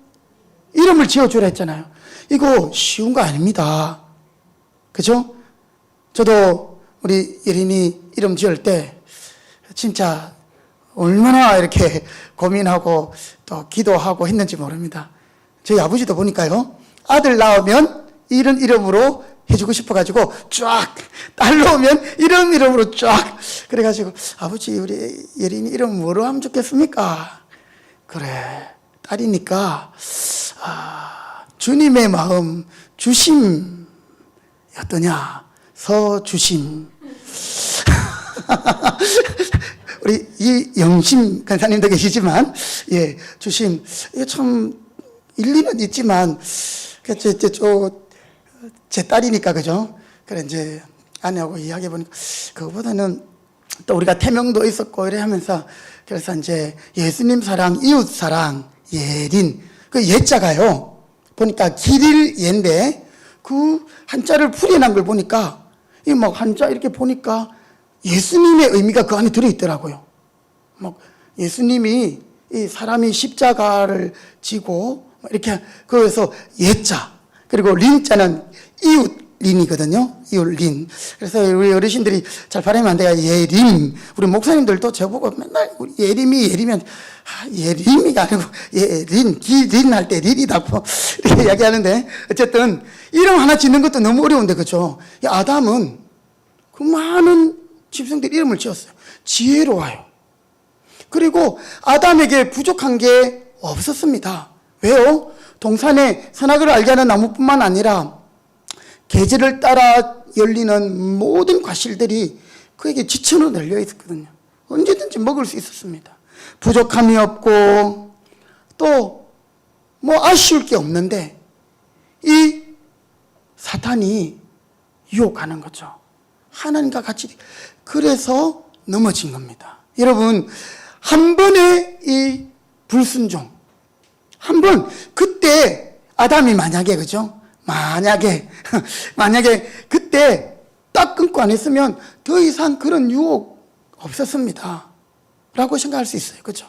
이름을 지어주라 했잖아요. 이거 쉬운 거 아닙니다. 그죠? 저도 우리 예린이 이름 지을 때 진짜 얼마나 이렇게 고민하고 또 기도하고 했는지 모릅니다. 저희 아버지도 보니까요, 아들 낳으면 이런 이름으로 해주고 싶어가지고 쫙, 딸 낳으면 이런 이름으로 쫙, 그래가지고 아버지 우리 예린이 이름 뭐로 하면 좋겠습니까? 그래, 딸이니까 주님의 마음 주심 어떠냐? 서주심. 우리 이영심 간사님도 계시지만, 예, 주심. 이게 참 일리는 있지만, 제 딸이니까, 그죠? 그래, 이제 아내하고 이야기해보니까, 그거보다는 또 우리가 태명도 있었고, 이래 하면서, 그래서 이제 예수님 사랑, 이웃 사랑, 예린. 그 예자가요, 보니까 길일 예인데, 그 한자를 풀이난 걸 보니까, 이 막 한자 이렇게 보니까 예수님의 의미가 그 안에 들어있더라고요. 막 예수님이 이 사람이 십자가를 지고 이렇게, 그래서 예자, 그리고 린자는 이웃 린이거든요. 이웃 린. 그래서 우리 어르신들이 잘 발음하면 안 돼요. 예림. 우리 목사님들도 저보고 맨날 예림이면 예림이가 아니고 예린, 기린 할 때 린이다고 이렇게 이야기하는데, 어쨌든 이름 하나 짓는 것도 너무 어려운데, 그죠? 아담은 그 많은 짐승들 이름을 지었어요. 지혜로워요. 그리고 아담에게 부족한 게 없었습니다. 왜요? 동산에 선악을 알게 하는 나무뿐만 아니라 계절을 따라 열리는 모든 과실들이 그에게 지천으로 널려 있었거든요. 언제든지 먹을 수 있었습니다. 부족함이 없고 또 뭐 아쉬울 게 없는데 이 사탄이 유혹하는 거죠. 하나님과 같이. 그래서 넘어진 겁니다. 여러분, 한 번의 이 불순종, 한 번, 그때 아담이 만약에, 그죠? 만약에 그때 딱 끊고 안 했으면 더 이상 그런 유혹 없었습니다. 라고 생각할 수 있어요. 그죠?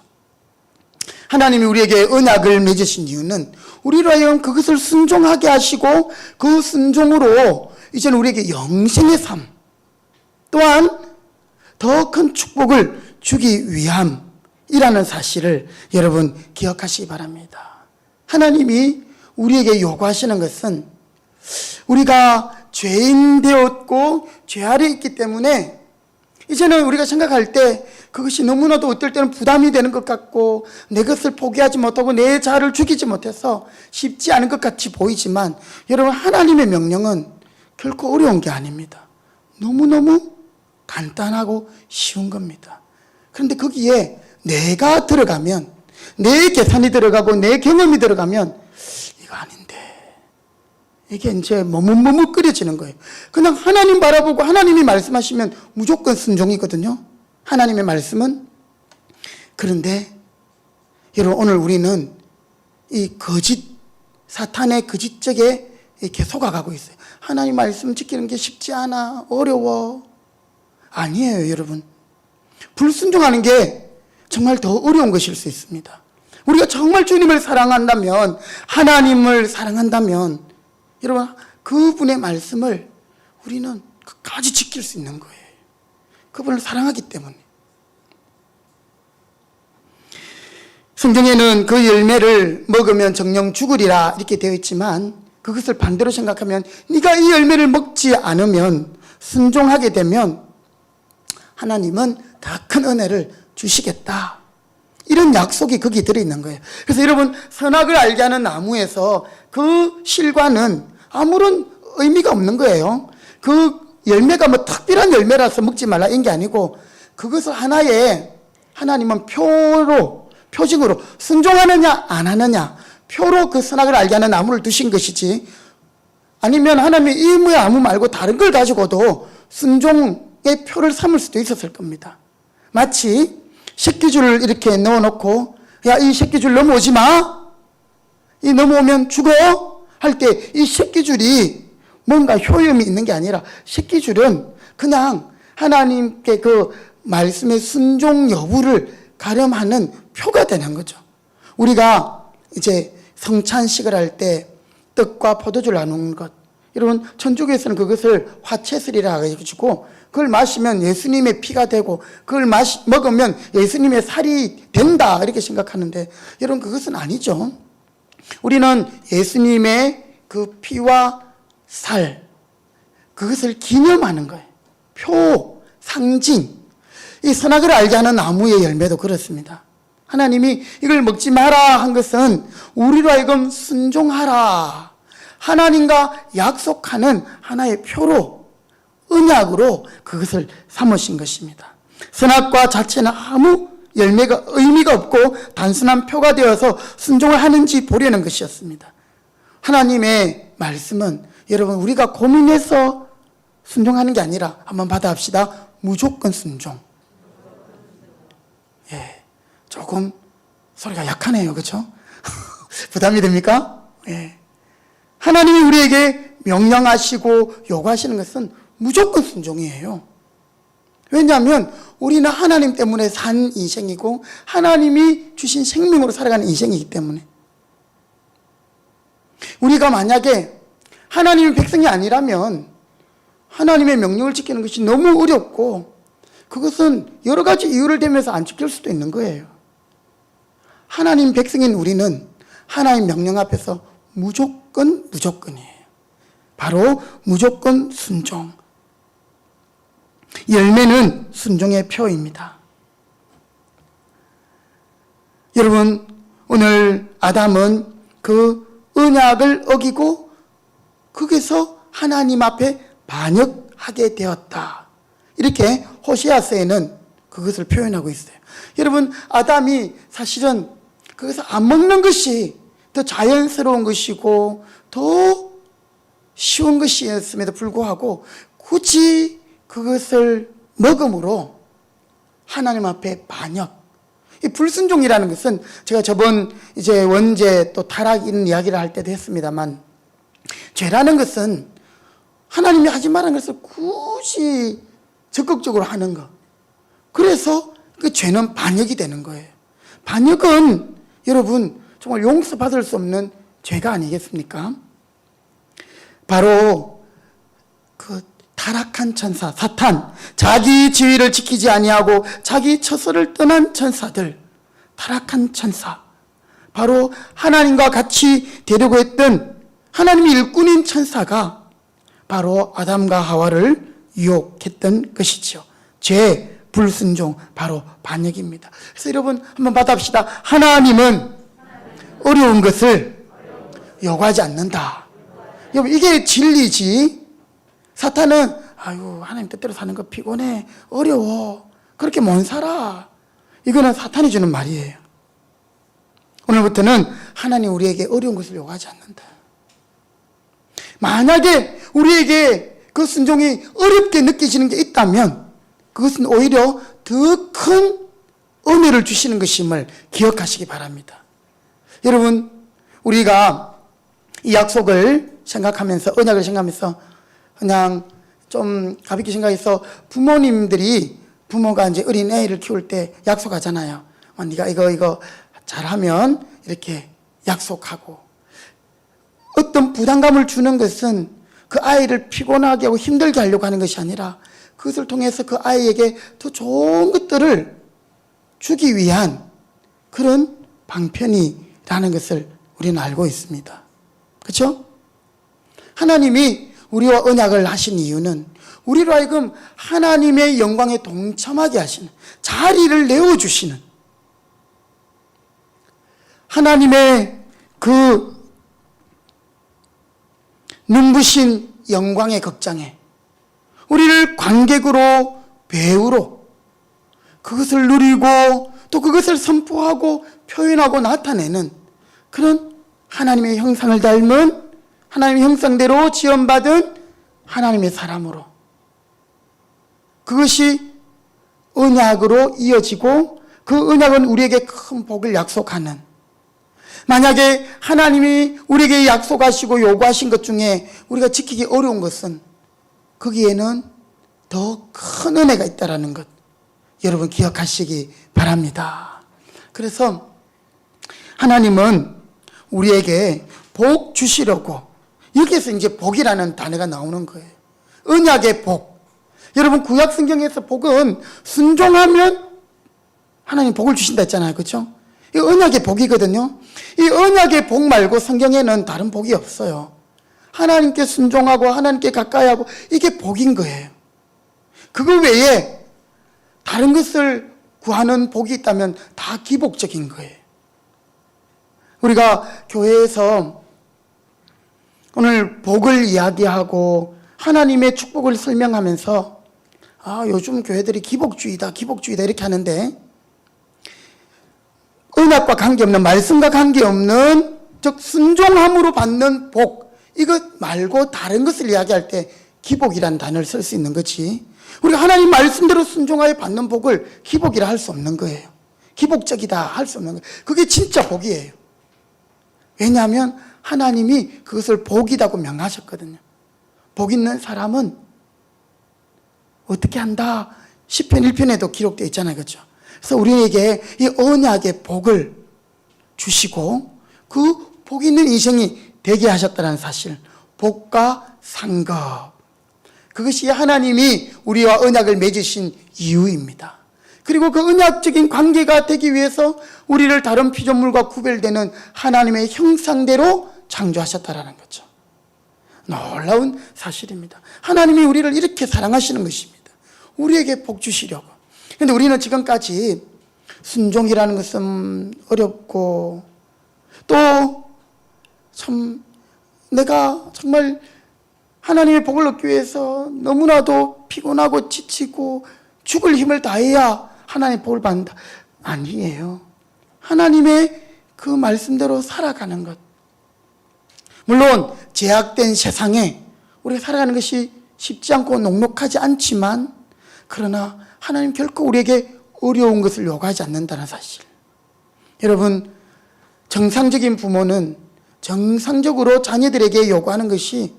하나님이 우리에게 언약을 맺으신 이유는 우리로 하여금 그것을 순종하게 하시고 그 순종으로 이제는 우리에게 영생의 삶 또한 더 큰 축복을 주기 위함이라는 사실을 여러분 기억하시기 바랍니다. 하나님이 우리에게 요구하시는 것은 우리가 죄인 되었고 죄 아래 있기 때문에 이제는 우리가 생각할 때 그것이 너무나도 어떨 때는 부담이 되는 것 같고 내 것을 포기하지 못하고 내 자아를 죽이지 못해서 쉽지 않은 것 같이 보이지만, 여러분, 하나님의 명령은 결코 어려운 게 아닙니다. 너무너무 간단하고 쉬운 겁니다. 그런데 거기에 내가 들어가면, 내 계산이 들어가고 내 경험이 들어가면 이거 아닌데, 이게 이제 머뭇머뭇거려지는 거예요. 그냥 하나님 바라보고 하나님이 말씀하시면 무조건 순종이거든요. 하나님의 말씀은. 그런데 여러분, 오늘 우리는 이 사탄의 거짓적에 이렇게 속아가고 있어요. 하나님 말씀 지키는 게 쉽지 않아, 어려워. 아니에요, 여러분. 불순종하는 게 정말 더 어려운 것일 수 있습니다. 우리가 정말 주님을 사랑한다면, 하나님을 사랑한다면, 여러분, 그분의 말씀을 우리는 끝까지 지킬 수 있는 거예요. 그분을 사랑하기 때문에. 성경에는 그 열매를 먹으면 정령 죽으리라 이렇게 되어 있지만, 그것을 반대로 생각하면 네가 이 열매를 먹지 않으면, 순종하게 되면 하나님은 더 큰 은혜를 주시겠다, 이런 약속이 거기 들어있는 거예요. 그래서 여러분, 선악을 알게 하는 나무에서 그 실과는 아무런 의미가 없는 거예요. 그 열매가 뭐 특별한 열매라서 먹지 말라 이런 게 아니고, 그것을 하나의, 하나님은 표징으로 순종하느냐 안 하느냐 표로 그 선악을 알게 하는 나무를 두신 것이지, 아니면 하나님이 이 나무 말고 다른 걸 가지고도 순종의 표를 삼을 수도 있었을 겁니다. 마치 새끼줄을 이렇게 넣어놓고, 야, 이 새끼줄 넘어오지 마, 이 넘어오면 죽어 할 때 이 새끼줄이 뭔가 효용이 있는 게 아니라, 새끼줄은 그냥 하나님께 그 말씀의 순종 여부를 가름하는 표가 되는 거죠. 우리가 이제 성찬식을 할 때 떡과 포도주를 나누는 것. 여러분, 천주교에서는 그것을 화채술이라 해가지고 그걸 마시면 예수님의 피가 되고 그걸 먹으면 예수님의 살이 된다 이렇게 생각하는데, 여러분 그것은 아니죠. 우리는 예수님의 그 피와 살, 그것을 기념하는 거예요. 표, 상징. 이 선악을 알게 하는 나무의 열매도 그렇습니다. 하나님이 이걸 먹지 마라 한 것은 우리로 하여금 순종하라, 하나님과 약속하는 하나의 표로, 언약으로 그것을 삼으신 것입니다. 선악과 자체는 아무 열매가, 의미가 없고 단순한 표가 되어서 순종을 하는지 보려는 것이었습니다. 하나님의 말씀은 여러분 우리가 고민해서 순종하는 게 아니라 한번 받아합시다. 무조건 순종. 예, 조금 소리가 약하네요. 그렇죠? 부담이 됩니까? 예. 하나님이 우리에게 명령하시고 요구하시는 것은 무조건 순종이에요. 왜냐하면 우리는 하나님 때문에 산 인생이고 하나님이 주신 생명으로 살아가는 인생이기 때문에, 우리가 만약에 하나님의 백성이 아니라면 하나님의 명령을 지키는 것이 너무 어렵고 그것은 여러 가지 이유를 대면서 안 지킬 수도 있는 거예요. 하나님 백성인 우리는 하나님 명령 앞에서 무조건이에요. 바로 무조건 순종. 열매는 순종의 표입니다. 여러분, 오늘 아담은 그 언약을 어기고 거기서 하나님 앞에 반역하게 되었다. 이렇게 호세아서에는 그것을 표현하고 있어요. 여러분, 아담이 사실은 그것을 안 먹는 것이 더 자연스러운 것이고 더 쉬운 것이었음에도 불구하고 굳이 그것을 먹음으로 하나님 앞에 반역. 이 불순종이라는 것은 제가 저번 이제 원죄 또 타락 이런 이야기를 할 때도 했습니다만, 죄라는 것은 하나님이 하지 말라는 것을 굳이 적극적으로 하는 것. 그래서 그 죄는 반역이 되는 거예요. 반역은 여러분 정말 용서받을 수 없는 죄가 아니겠습니까? 바로 그 타락한 천사 사탄, 자기 지위를 지키지 아니하고 자기 처소를 떠난 천사들, 타락한 천사, 바로 하나님과 같이 되려고 했던 하나님의 일꾼인 천사가 바로 아담과 하와를 유혹했던 것이죠. 죄, 불순종, 바로 반역입니다. 그래서 여러분 한번 받아봅시다. 하나님은 어려운 것을 요구하지 않는다. 여러분, 이게 진리지. 사탄은 아유 하나님 뜻대로 사는 거 피곤해, 어려워, 그렇게 못 살아. 이거는 사탄이 주는 말이에요. 오늘부터는 하나님 우리에게 어려운 것을 요구하지 않는다. 만약에 우리에게 그 순종이 어렵게 느껴지는 게 있다면 그것은 오히려 더 큰 은혜를 주시는 것임을 기억하시기 바랍니다. 여러분, 우리가 이 약속을 생각하면서, 언약을 생각하면서 그냥 좀 가볍게 생각해서, 부모가 이제 어린 애를 키울 때 약속하잖아요. 네가 이거 잘하면 이렇게 약속하고, 어떤 부담감을 주는 것은 그 아이를 피곤하게 하고 힘들게 하려고 하는 것이 아니라 그것을 통해서 그 아이에게 더 좋은 것들을 주기 위한 그런 방편이라는 것을 우리는 알고 있습니다. 그렇죠? 하나님이 우리와 언약을 하신 이유는 우리로 하여금 하나님의 영광에 동참하게 하시는, 자리를 내어주시는, 하나님의 그 눈부신 영광의 극장에 우리를 관객으로, 배우로 그것을 누리고 또 그것을 선포하고 표현하고 나타내는 그런 하나님의 형상을 닮은, 하나님의 형상대로 지원받은 하나님의 사람으로, 그것이 언약으로 이어지고 그 언약은 우리에게 큰 복을 약속하는, 만약에 하나님이 우리에게 약속하시고 요구하신 것 중에 우리가 지키기 어려운 것은 거기에는 더 큰 은혜가 있다는 것 여러분 기억하시기 바랍니다. 그래서 하나님은 우리에게 복 주시려고, 여기에서 이제 복이라는 단어가 나오는 거예요. 언약의 복. 여러분, 구약 성경에서 복은 순종하면 하나님 복을 주신다 했잖아요. 그렇죠? 이 언약의 복이거든요. 이 언약의 복 말고 성경에는 다른 복이 없어요. 하나님께 순종하고 하나님께 가까이 하고, 이게 복인 거예요. 그거 외에 다른 것을 구하는 복이 있다면 다 기복적인 거예요. 우리가 교회에서 오늘 복을 이야기하고 하나님의 축복을 설명하면서 요즘 교회들이 기복주의다 이렇게 하는데, 언약과 관계없는, 말씀과 관계없는, 즉 순종함으로 받는 복, 이것 말고 다른 것을 이야기할 때 기복이라는 단어를 쓸 수 있는 거지, 우리가 하나님 말씀대로 순종하여 받는 복을 기복이라 할 수 없는 거예요. 기복적이다 할 수 없는 거예요. 그게 진짜 복이에요. 왜냐하면 하나님이 그것을 복이라고 명하셨거든요. 복 있는 사람은 어떻게 한다? 시편 1편에도 기록되어 있잖아요. 그렇죠? 그래서 우리에게 이 언약의 복을 주시고 그 복 있는 인생이 되게 하셨다는 사실, 복과 상급, 그것이 하나님이 우리와 언약을 맺으신 이유입니다. 그리고 그 언약적인 관계가 되기 위해서 우리를 다른 피조물과 구별되는 하나님의 형상대로 창조하셨다라는 거죠. 놀라운 사실입니다. 하나님이 우리를 이렇게 사랑하시는 것입니다. 우리에게 복 주시려고. 그런데 우리는 지금까지 순종이라는 것은 어렵고, 또 참 내가 정말 하나님의 복을 얻기 위해서 너무나도 피곤하고 지치고 죽을 힘을 다해야 하나님의 복을 받는다. 아니에요. 하나님의 그 말씀대로 살아가는 것. 물론 제약된 세상에 우리가 살아가는 것이 쉽지 않고 녹록하지 않지만, 그러나 하나님 결코 우리에게 어려운 것을 요구하지 않는다는 사실. 여러분, 정상적인 부모는 정상적으로 자녀들에게 요구하는 것이,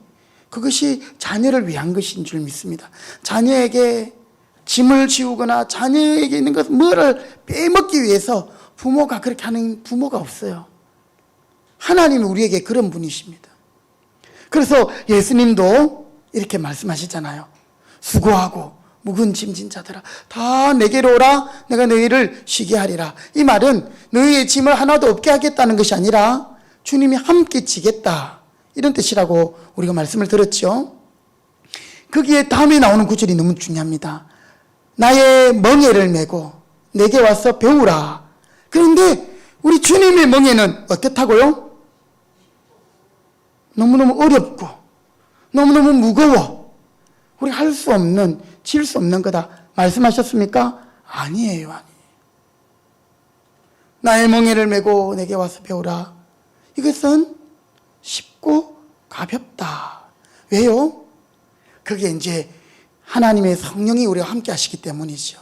그것이 자녀를 위한 것인 줄 믿습니다. 자녀에게 짐을 지우거나 자녀에게 있는 것 뭐를 빼먹기 위해서 부모가 그렇게 하는 부모가 없어요. 하나님이 우리에게 그런 분이십니다. 그래서 예수님도 이렇게 말씀하시잖아요. 수고하고 묵은 짐진 자들아 다 내게로 오라, 내가 너희를 쉬게 하리라. 이 말은 너희의 짐을 하나도 없게 하겠다는 것이 아니라 주님이 함께 지겠다, 이런 뜻이라고 우리가 말씀을 들었죠. 거기에 다음에 나오는 구절이 너무 중요합니다. 나의 멍에를 메고 내게 와서 배우라. 그런데 우리 주님의 멍에는 어떻다고요? 너무너무 어렵고 너무너무 무거워, 우리 할 수 없는, 질 수 없는 거다 말씀하셨습니까? 아니에요. 나의 멍에를 메고 내게 와서 배우라. 이것은 쉽고 가볍다. 왜요? 그게 이제 하나님의 성령이 우리와 함께 하시기 때문이죠.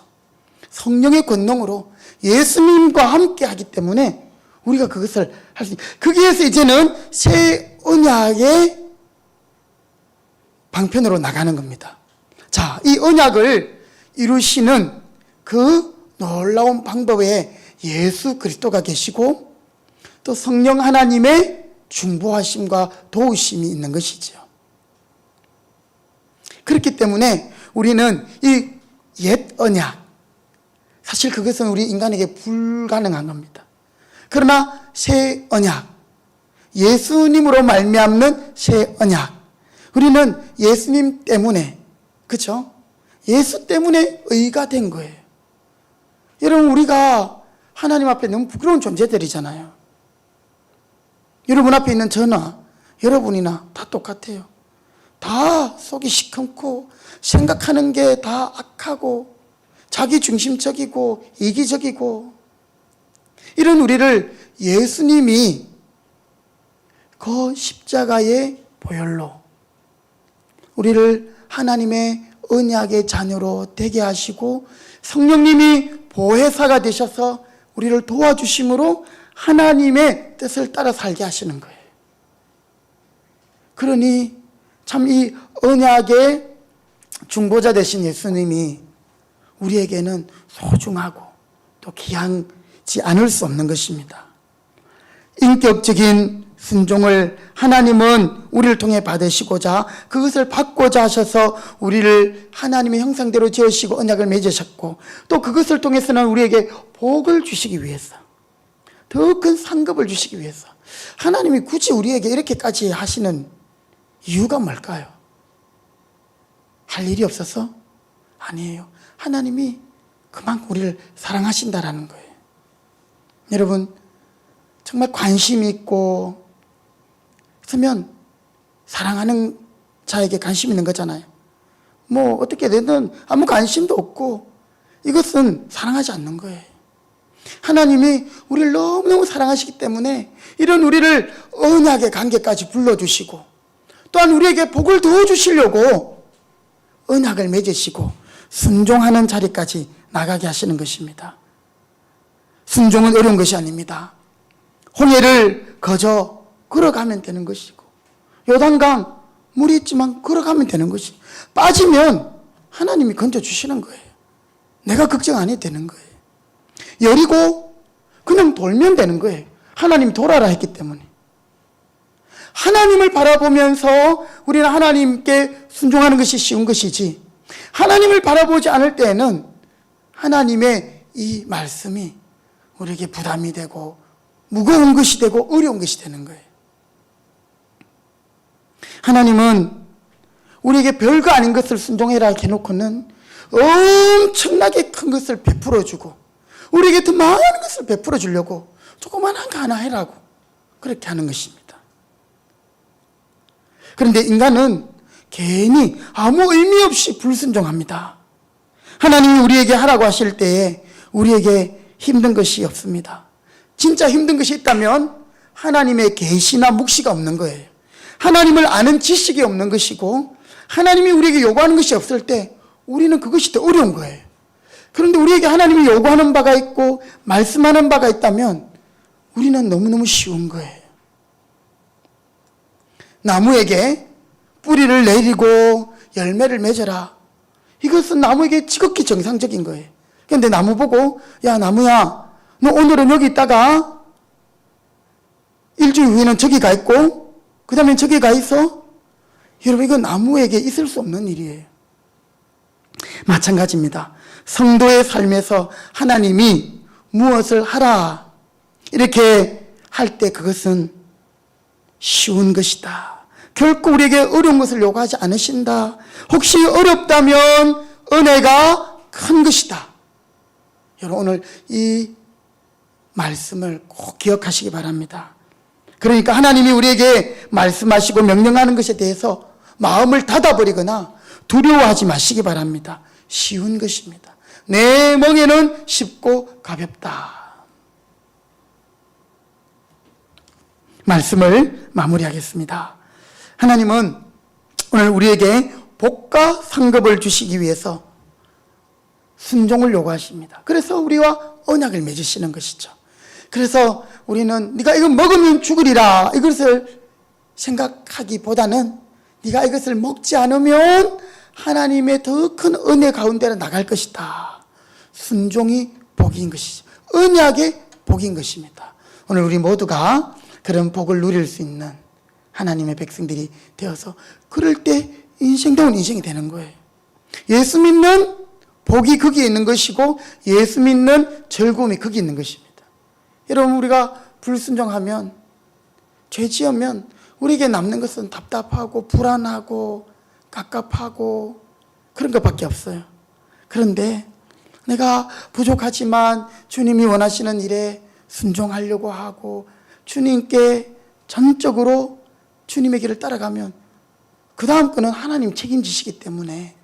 성령의 권능으로 예수님과 함께 하기 때문에 우리가 그것을 할 수 있어요. 거기에서 이제는 새 언약의 방편으로 나가는 겁니다. 자, 이 언약을 이루시는 그 놀라운 방법에 예수 그리스도가 계시고 또 성령 하나님의 중보하심과 도우심이 있는 것이죠. 그렇기 때문에 우리는 이 옛 언약, 사실 그것은 우리 인간에게 불가능한 겁니다. 그러나 새 언약, 예수님으로 말미암는 새 언약, 우리는 예수님 때문에, 그렇죠? 예수 때문에 의가 된 거예요. 여러분, 우리가 하나님 앞에 너무 부끄러운 존재들이잖아요. 여러분 앞에 있는 저나 여러분이나 다 똑같아요. 다 속이 시커멓고 생각하는 게 다 악하고 자기중심적이고 이기적이고, 이런 우리를 예수님이 그 십자가의 보혈로 우리를 하나님의 언약의 자녀로 되게 하시고 성령님이 보혜사가 되셔서 우리를 도와주심으로 하나님의 뜻을 따라 살게 하시는 거예요. 그러니 참 이 언약의 중보자 되신 예수님이 우리에게는 소중하고 또 귀하지 않을 수 없는 것입니다. 인격적인 순종을 하나님은 우리를 통해 받으시고자 그것을 받고자 하셔서 우리를 하나님의 형상대로 지으시고 언약을 맺으셨고 또 그것을 통해서는 우리에게 복을 주시기 위해서 더 큰 상급을 주시기 위해서 하나님이 굳이 우리에게 이렇게까지 하시는 이유가 뭘까요? 할 일이 없어서? 아니에요. 하나님이 그만큼 우리를 사랑하신다라는 거예요. 여러분 정말 관심이 있고 그러면 사랑하는 자에게 관심 있는 거잖아요. 뭐 어떻게 되든 아무 관심도 없고 이것은 사랑하지 않는 거예요. 하나님이 우리를 너무너무 사랑하시기 때문에 이런 우리를 언약의 관계까지 불러주시고 또한 우리에게 복을 더 주시려고 언약을 맺으시고 순종하는 자리까지 나가게 하시는 것입니다. 순종은 어려운 것이 아닙니다. 홍해를 거저 걸어가면 되는 것이고 요단강 물이 있지만 걸어가면 되는 것이 빠지면 하나님이 건져주시는 거예요. 내가 걱정 안 해도 되는 거예요. 여리고 그냥 돌면 되는 거예요. 하나님 돌아라 했기 때문에. 하나님을 바라보면서 우리는 하나님께 순종하는 것이 쉬운 것이지 하나님을 바라보지 않을 때에는 하나님의 이 말씀이 우리에게 부담이 되고 무거운 것이 되고 어려운 것이 되는 거예요. 하나님은 우리에게 별거 아닌 것을 순종해라 해놓고는 엄청나게 큰 것을 베풀어 주고 우리에게 더 많은 것을 베풀어 주려고 조그만한 거 하나 해라고 그렇게 하는 것입니다. 그런데 인간은 괜히 아무 의미 없이 불순종합니다. 하나님이 우리에게 하라고 하실 때에 우리에게 힘든 것이 없습니다. 진짜 힘든 것이 있다면 하나님의 계시나 묵시가 없는 거예요. 하나님을 아는 지식이 없는 것이고 하나님이 우리에게 요구하는 것이 없을 때 우리는 그것이 더 어려운 거예요. 그런데 우리에게 하나님이 요구하는 바가 있고 말씀하는 바가 있다면 우리는 너무너무 쉬운 거예요. 나무에게 뿌리를 내리고 열매를 맺어라. 이것은 나무에게 지극히 정상적인 거예요. 그런데 나무 보고 야 나무야 너 오늘은 여기 있다가 일주일 후에는 저기 가 있고 그 다음에 저기 가 있어. 여러분 이건 나무에게 있을 수 없는 일이에요. 마찬가지입니다. 성도의 삶에서 하나님이 무엇을 하라 이렇게 할 때 그것은 쉬운 것이다. 결코 우리에게 어려운 것을 요구하지 않으신다. 혹시 어렵다면 은혜가 큰 것이다. 여러분 오늘 이 말씀을 꼭 기억하시기 바랍니다. 그러니까 하나님이 우리에게 말씀하시고 명령하는 것에 대해서 마음을 닫아버리거나 두려워하지 마시기 바랍니다. 쉬운 것입니다. 내 멍에는 쉽고 가볍다. 말씀을 마무리하겠습니다. 하나님은 오늘 우리에게 복과 상급을 주시기 위해서 순종을 요구하십니다. 그래서 우리와 언약을 맺으시는 것이죠. 그래서 우리는 네가 이거 먹으면 죽으리라 이것을 생각하기보다는 네가 이것을 먹지 않으면 하나님의 더 큰 은혜 가운데로 나갈 것이다. 순종이 복인 것이죠. 언약의 복인 것입니다. 오늘 우리 모두가 그런 복을 누릴 수 있는 하나님의 백성들이 되어서 그럴 때 인생다운 인생이 되는 거예요. 예수 믿는 복이 거기에 있는 것이고 예수 믿는 즐거움이 거기에 있는 것입니다. 여러분 우리가 불순종하면 죄 지으면 우리에게 남는 것은 답답하고 불안하고 갑갑하고 그런 것밖에 없어요. 그런데 내가 부족하지만 주님이 원하시는 일에 순종하려고 하고 주님께 전적으로 주님의 길을 따라가면 그 다음 거는 하나님 책임지시기 때문에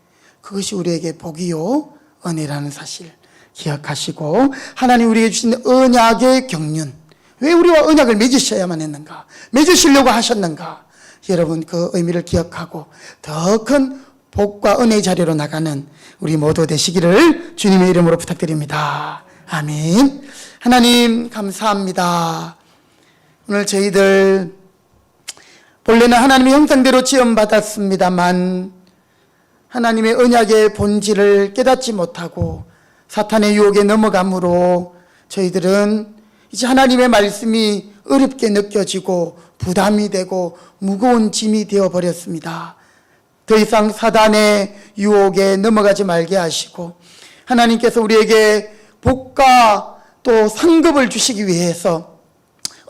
그것이 우리에게 복이요 은혜라는 사실 기억하시고 하나님 우리에게 주신 언약의 경륜 왜 우리와 언약을 맺으셔야만 했는가 맺으시려고 하셨는가 여러분 그 의미를 기억하고 더 큰 복과 은혜의 자리로 나가는 우리 모두 되시기를 주님의 이름으로 부탁드립니다. 아멘. 하나님 감사합니다. 오늘 저희들 본래는 하나님의 형상대로 지음받았습니다만 하나님의 언약의 본질을 깨닫지 못하고 사탄의 유혹에 넘어감으로 저희들은 이제 하나님의 말씀이 어렵게 느껴지고 부담이 되고 무거운 짐이 되어버렸습니다. 더 이상 사단의 유혹에 넘어가지 말게 하시고 하나님께서 우리에게 복과 또 상급을 주시기 위해서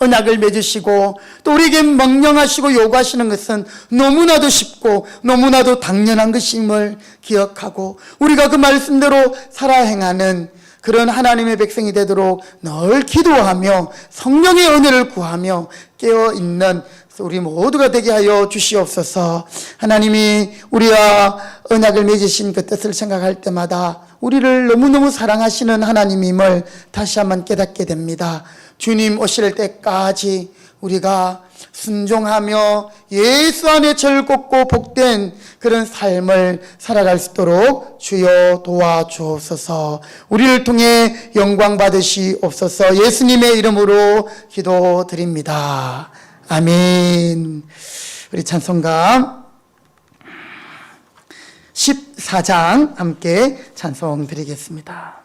언약을 맺으시고 또 우리에게 명령하시고 요구하시는 것은 너무나도 쉽고 너무나도 당연한 것임을 기억하고 우리가 그 말씀대로 살아 행하는 그런 하나님의 백성이 되도록 늘 기도하며 성령의 은혜를 구하며 깨어있는 우리 모두가 되게 하여 주시옵소서. 하나님이 우리와 언약을 맺으신 그 뜻을 생각할 때마다 우리를 너무너무 사랑하시는 하나님임을 다시 한번 깨닫게 됩니다. 주님 오실 때까지 우리가 순종하며 예수 안에 즐겁고 복된 그런 삶을 살아갈 수 있도록 주여 도와주옵소서. 우리를 통해 영광 받으시옵소서. 예수님의 이름으로 기도드립니다. 아멘. 우리 찬송가 14장 함께 찬송 드리겠습니다.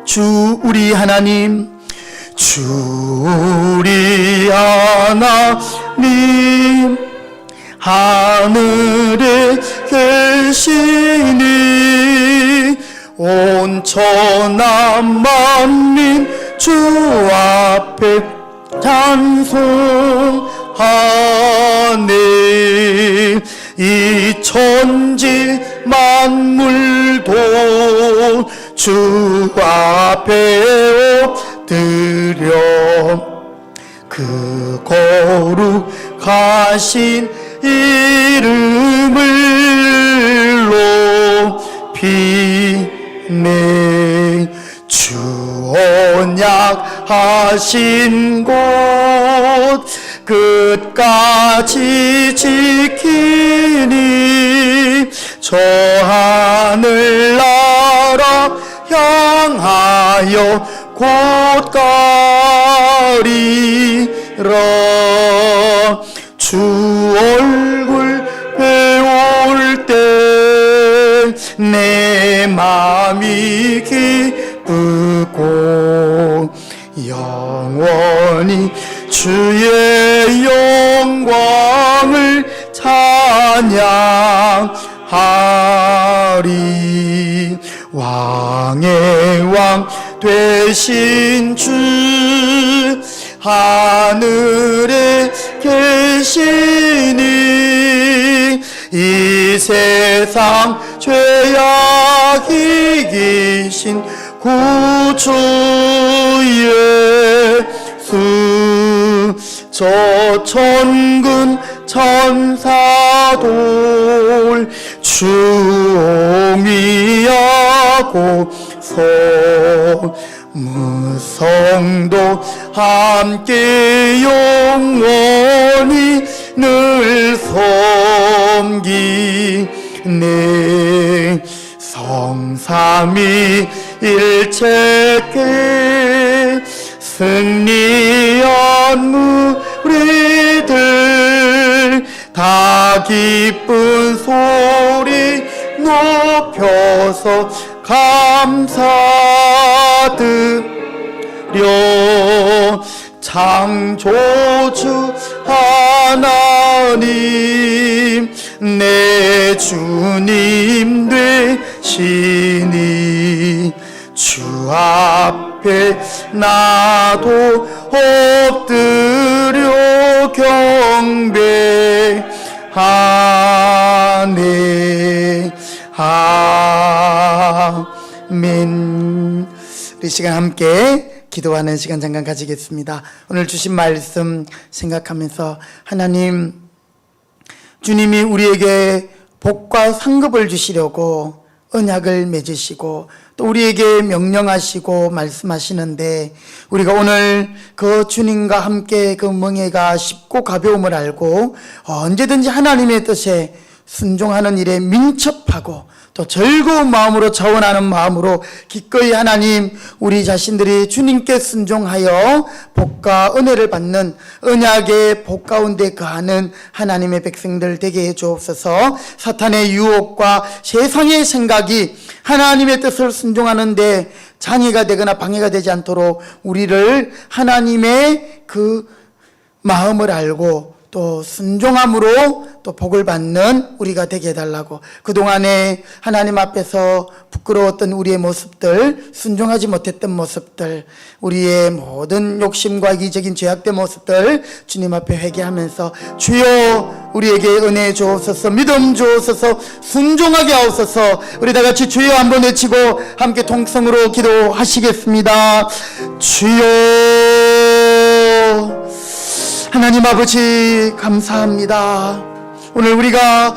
주 우리 하나님, 주 우리 하나님, 하늘에 계시니 온 천하 만민 주 앞에 찬송하네. 이 천지 만물도 주 앞에 엎드려 그 거룩하신 이름을 높이네. 주 언약하신 곳 끝까지 지키니 저 하늘나라 향하여 곧 가리라. 주 얼굴 배울 때 내 맘이 기쁘고 영원히 주의 영광을 찬양하리. 왕의 왕 되신 주 하늘에 계시니 이 세상 죄악 이기신 구주 예수. 저 천군 천사돌 주미하고서 무성도 함께 영원히 늘 섬기네. 성삼위 일체께 승리한 무리들 다 기쁜 소리 높여서 감사드려. 창조주 하나님 내 주님 되시니 주 앞에 나도 엎드려 경배하네. 아멘. 이 시간 함께 기도하는 시간 잠깐 가지겠습니다. 오늘 주신 말씀 생각하면서 하나님, 주님이 우리에게 복과 상급을 주시려고 언약을 맺으시고 또 우리에게 명령하시고 말씀하시는데 우리가 오늘 그 주님과 함께 그 멍에가 쉽고 가벼움을 알고 언제든지 하나님의 뜻에 순종하는 일에 민첩하고 또 즐거운 마음으로 자원하는 마음으로 기꺼이 하나님 우리 자신들이 주님께 순종하여 복과 은혜를 받는 언약의 복 가운데 거하는 하나님의 백성들 되게 해 주옵소서. 사탄의 유혹과 세상의 생각이 하나님의 뜻을 순종하는데 장애가 되거나 방해가 되지 않도록 우리를 하나님의 그 마음을 알고 또 순종함으로 또 복을 받는 우리가 되게 해달라고, 그동안에 하나님 앞에서 부끄러웠던 우리의 모습들, 순종하지 못했던 모습들, 우리의 모든 욕심과 이기적인 죄악된 모습들 주님 앞에 회개하면서 주여 우리에게 은혜 주옵소서, 믿음 주옵소서, 순종하게 하옵소서. 우리 다 같이 주여 한번 외치고 함께 통성으로 기도하시겠습니다. 주여 하나님 아버지 감사합니다. 오늘 우리가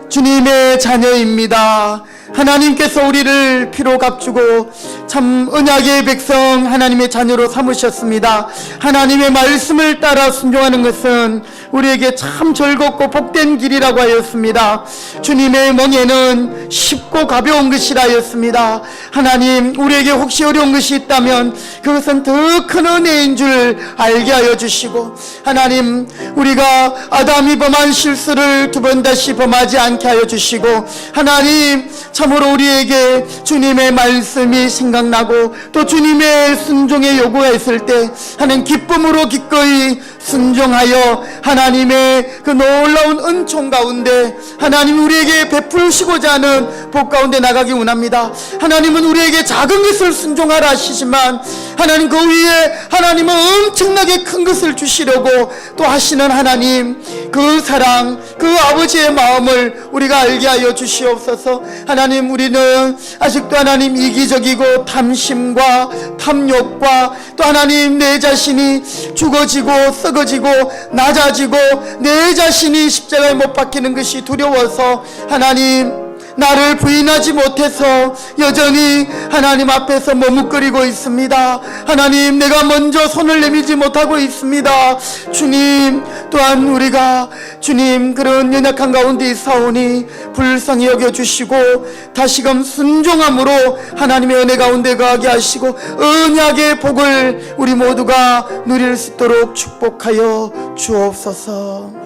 주님의 자녀입니다. 하나님께서 우리를 피로 값주고 참 언약의 백성 하나님의 자녀로 삼으셨습니다. 하나님의 말씀을 따라 순종하는 것은 우리에게 참 즐겁고 복된 길이라고 하였습니다. 주님의 멍에는 쉽고 가벼운 것이라 하였습니다. 하나님 우리에게 혹시 어려운 것이 있다면 그것은 더 큰 은혜인 줄 알게 하여 주시고, 하나님 우리가 아담이 범한 실수를 두 번 다시 범하지 않게 하여 주시고, 하나님 참으로 우리에게 주님의 말씀이 생각나고 또 주님의 순종의 요구가 있을 때 하나님 기쁨으로 기꺼이 순종하여 하나님의 그 놀라운 은총 가운데 하나님 우리에게 베푸시고자 하는 복 가운데 나가기 원합니다. 하나님은 우리에게 작은 것을 순종하라 하시지만 하나님 그 위에 하나님은 엄청나게 큰 것을 주시려고 또 하시는 하나님, 그 사랑, 그 아버지의 마음을 우리가 알게 하여 주시옵소서. 하나님 우리는 아직도 하나님 이기적이고 탐심과 탐욕과 또 하나님 내 자신이 죽어지고 썩어지고 낮아지고 내 자신이 십자가에 못 박히는 것이 두려워서 하나님 나를 부인하지 못해서 여전히 하나님 앞에서 머뭇거리고 있습니다. 하나님 내가 먼저 손을 내밀지 못하고 있습니다. 주님 또한 우리가 주님 그런 연약한 가운데 있사오니 불쌍히 여겨주시고 다시금 순종함으로 하나님의 은혜 가운데 거하게 하시고 언약의 복을 우리 모두가 누릴 수 있도록 축복하여 주옵소서.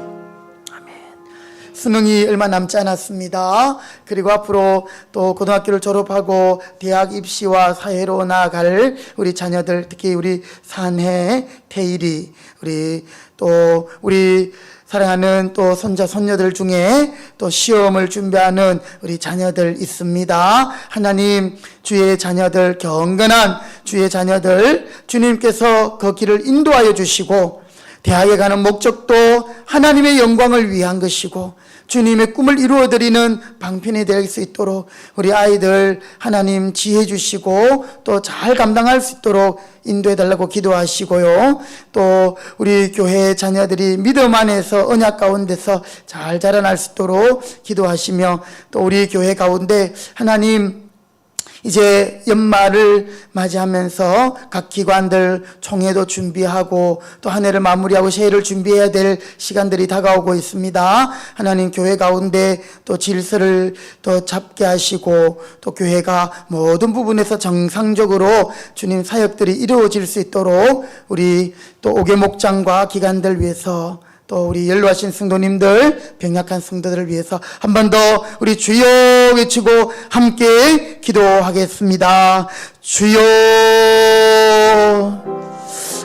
수능이 얼마 남지 않았습니다. 그리고 앞으로 또 고등학교를 졸업하고 대학 입시와 사회로 나아갈 우리 자녀들, 특히 우리 산해, 태일이, 우리 사랑하는 또 손자, 손녀들 중에 또 시험을 준비하는 우리 자녀들 있습니다. 하나님, 주의 자녀들, 경건한 주의 자녀들, 주님께서 그 길을 인도하여 주시고, 대학에 가는 목적도 하나님의 영광을 위한 것이고 주님의 꿈을 이루어드리는 방편이 될 수 있도록 우리 아이들 하나님 지혜 주시고 또 잘 감당할 수 있도록 인도해달라고 기도하시고요. 또 우리 교회 자녀들이 믿음 안에서 언약 가운데서 잘 자라날 수 있도록 기도하시며, 또 우리 교회 가운데 하나님 이제 연말을 맞이하면서 각 기관들 총회도 준비하고 또 한 해를 마무리하고 새해를 준비해야 될 시간들이 다가오고 있습니다. 하나님 교회 가운데 또 질서를 더 잡게 하시고 또 교회가 모든 부분에서 정상적으로 주님 사역들이 이루어질 수 있도록 우리 또 5개 목장과 기관들 위해서 또 우리 연로하신 성도님들, 병약한 성도들을 위해서 한 번 더 우리 주여 외치고 함께 기도하겠습니다. 주여.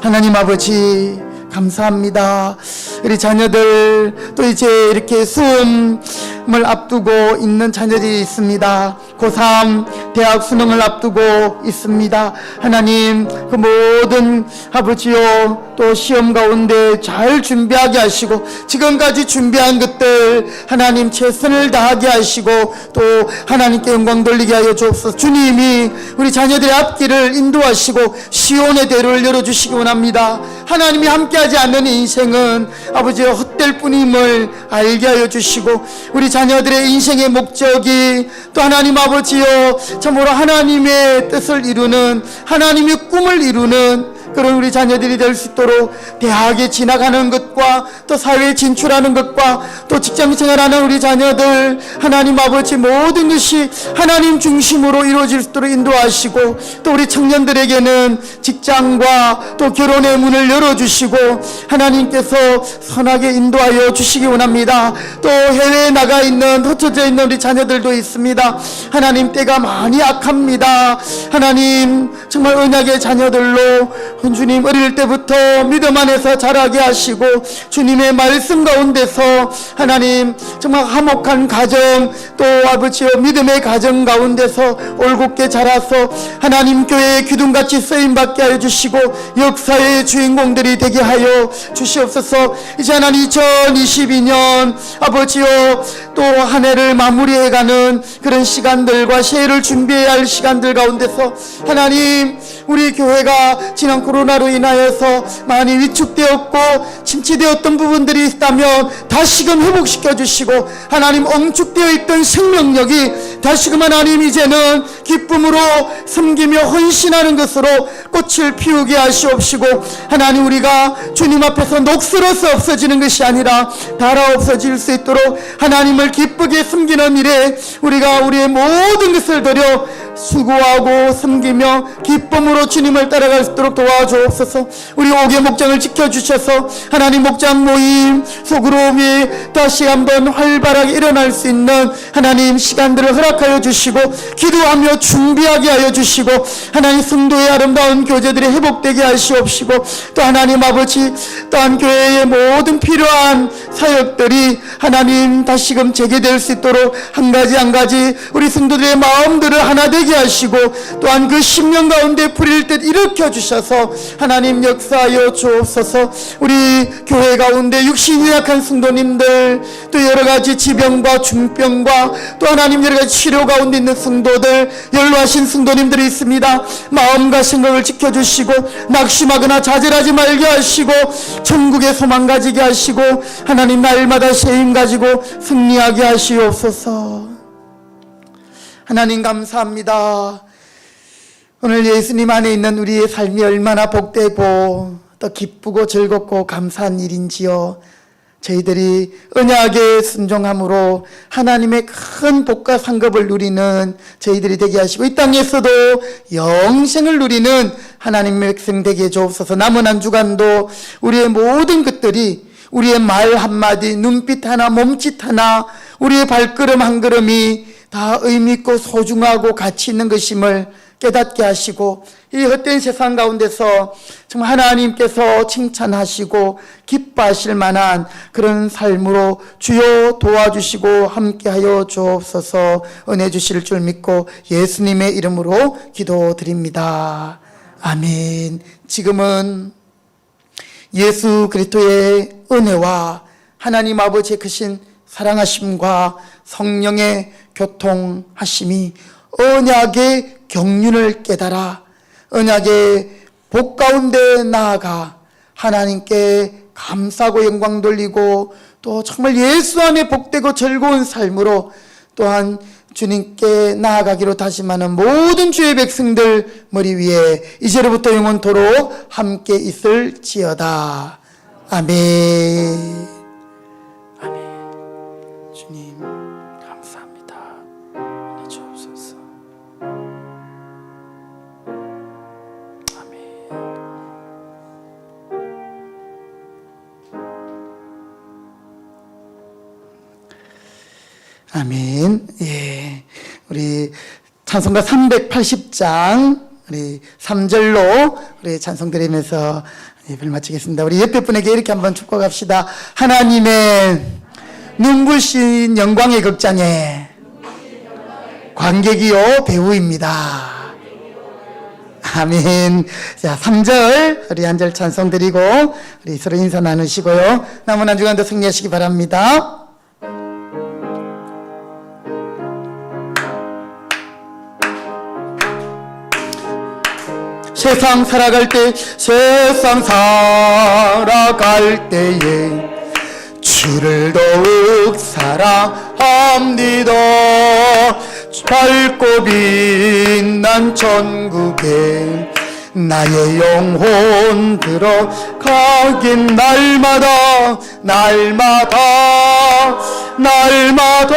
하나님 아버지 감사합니다. 우리 자녀들 또 이제 이렇게 수험을 앞두고 있는 자녀들이 있습니다. 고3 대학 수능을 앞두고 있습니다. 하나님 그 모든 아버지요 또 시험 가운데 잘 준비하게 하시고 지금까지 준비한 것들 하나님 최선을 다하게 하시고 또 하나님께 영광 돌리게 하여 주옵소서. 주님이 우리 자녀들의 앞길을 인도하시고 시온의 대로를 열어주시기 원합니다. 하나님이 함께하지 않는 인생은 아버지의 헛될 뿐임을 알게 하여 주시고 우리 자녀들의 인생의 목적이 또 하나님 아버지여 참으로 하나님의 뜻을 이루는 하나님의 꿈을 이루는 그런 우리 자녀들이 될 수 있도록 대학에 지나가는 것과 또 사회에 진출하는 것과 또 직장 생활하는 우리 자녀들 하나님 아버지 모든 것이 하나님 중심으로 이루어질 수 있도록 인도하시고 또 우리 청년들에게는 직장과 또 결혼의 문을 열어주시고 하나님께서 선하게 인도하여 주시기 원합니다. 또 해외에 나가 있는 흩어져 있는 우리 자녀들도 있습니다. 하나님 때가 많이 악합니다. 하나님 정말 언약의 자녀들로 주님 어릴 때부터 믿음 안에서 자라게 하시고 주님의 말씀 가운데서 하나님 정말 화목한 가정 또 아버지여 믿음의 가정 가운데서 올곧게 자라서 하나님 교회의 기둥같이 쓰임받게 하여 주시고 역사의 주인공들이 되게 하여 주시옵소서. 이제 하나님 2022년 아버지여 또 한 해를 마무리해가는 그런 시간들과 새해를 준비해야 할 시간들 가운데서 하나님 우리 교회가 지난 코로나로 인하여서 많이 위축되었고 침체되었던 부분들이 있다면 다시금 회복시켜 주시고 하나님 엉축되어 있던 생명력이 다시금 하나님 이제는 기쁨으로 섬기며 헌신하는 것으로 꽃을 피우게 하시옵시고 하나님 우리가 주님 앞에서 녹슬어서 없어지는 것이 아니라 달아 없어질 수 있도록 하나님을 기쁘게 섬기는 일에 우리가 우리의 모든 것을 들여 수고하고 섬기며 기쁨으로 주님을 따라갈 수 있도록 도와주옵소서. 우리 5개 목장을 지켜주셔서 하나님 목장 모임 소그룹이 다시 한번 활발하게 일어날 수 있는 하나님 시간들을 허락하여 주시고 기도하며 준비하게 하여 주시고 하나님 성도의 아름다운 교제들이 회복되게 하시옵시고 또 하나님 아버지 또한 교회의 모든 필요한 사역들이 하나님 다시금 재개될 수 있도록 한 가지 한 가지 우리 성도들의 마음들을 하나 되게 하시고 또한 그 심령 가운데 뿌릴 듯 일으켜 주셔서 하나님 역사하여 주옵소서. 우리 교회 가운데 육신이 약한 성도님들 또 여러가지 지병과 중병과 또 하나님 여러가지 치료 가운데 있는 성도들 연로하신 성도님들이 있습니다. 마음과 생각을 지켜주시고 낙심하거나 좌절하지 말게 하시고 천국의 소망 가지게 하시고 하나님 날마다 세임 가지고 승리하게 하시옵소서. 하나님 감사합니다. 오늘 예수님 안에 있는 우리의 삶이 얼마나 복되고 또 기쁘고 즐겁고 감사한 일인지요. 저희들이 언약에 순종함으로 하나님의 큰 복과 상급을 누리는 저희들이 되게 하시고 이 땅에서도 영생을 누리는 하나님의 백성 되게 해주옵소서. 남은 한 주간도 우리의 모든 것들이 우리의 말 한마디, 눈빛 하나, 몸짓 하나, 우리의 발걸음 한 걸음이 다 의미있고 소중하고 가치 있는 것임을 깨닫게 하시고 이 헛된 세상 가운데서 정말 하나님께서 칭찬하시고 기뻐하실 만한 그런 삶으로 주여 도와주시고 함께하여 주옵소서. 은혜 주실 줄 믿고 예수님의 이름으로 기도드립니다. 아멘. 지금은 예수 그리스도의 은혜와 하나님 아버지의 크신 사랑하심과 성령의 교통하심이 언약의 경륜을 깨달아 언약의 복 가운데 나아가 하나님께 감사하고 영광 돌리고 또 정말 예수 안에 복되고 즐거운 삶으로 또한 주님께 나아가기로 다짐하는 모든 주의 백성들 머리 위에 이제로부터 영원토록 함께 있을지어다. 아멘. 아멘. 주님 감사합니다. 은혜 주옵소서. 아멘. 예. 우리 찬송가 380장 우리 3절로 우리 찬송 드리면서 예배를 마치겠습니다. 우리 옆에 분에게 이렇게 한번 축복합시다. 하나님의 눈부신 영광의 극장에 관객이요 배우입니다. 아멘. 자, 3절 우리 한 절 찬송 드리고 우리 서로 인사 나누시고요. 남은 한 주간도 승리하시기 바랍니다. 세상 살아갈 때에 주를 더욱 사랑합니다. 밝고 빛난 천국에 나의 영혼 들어가긴 날마다 날마다 날마다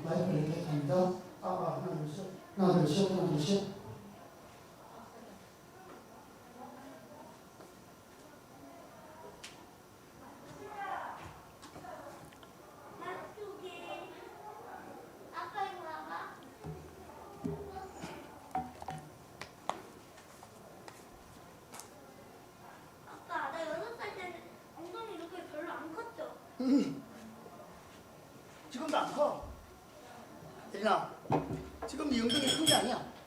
마이크를 이렇게 합니다. 하나 둘 셋, 하나 둘 셋, 하나 둘 셋. 아빠, 나 6살 때는 엉덩이 이렇게 별로 안 컸죠? 지금도 안 커. 예린아, 지금 네 엉덩이 큰 게 아니야.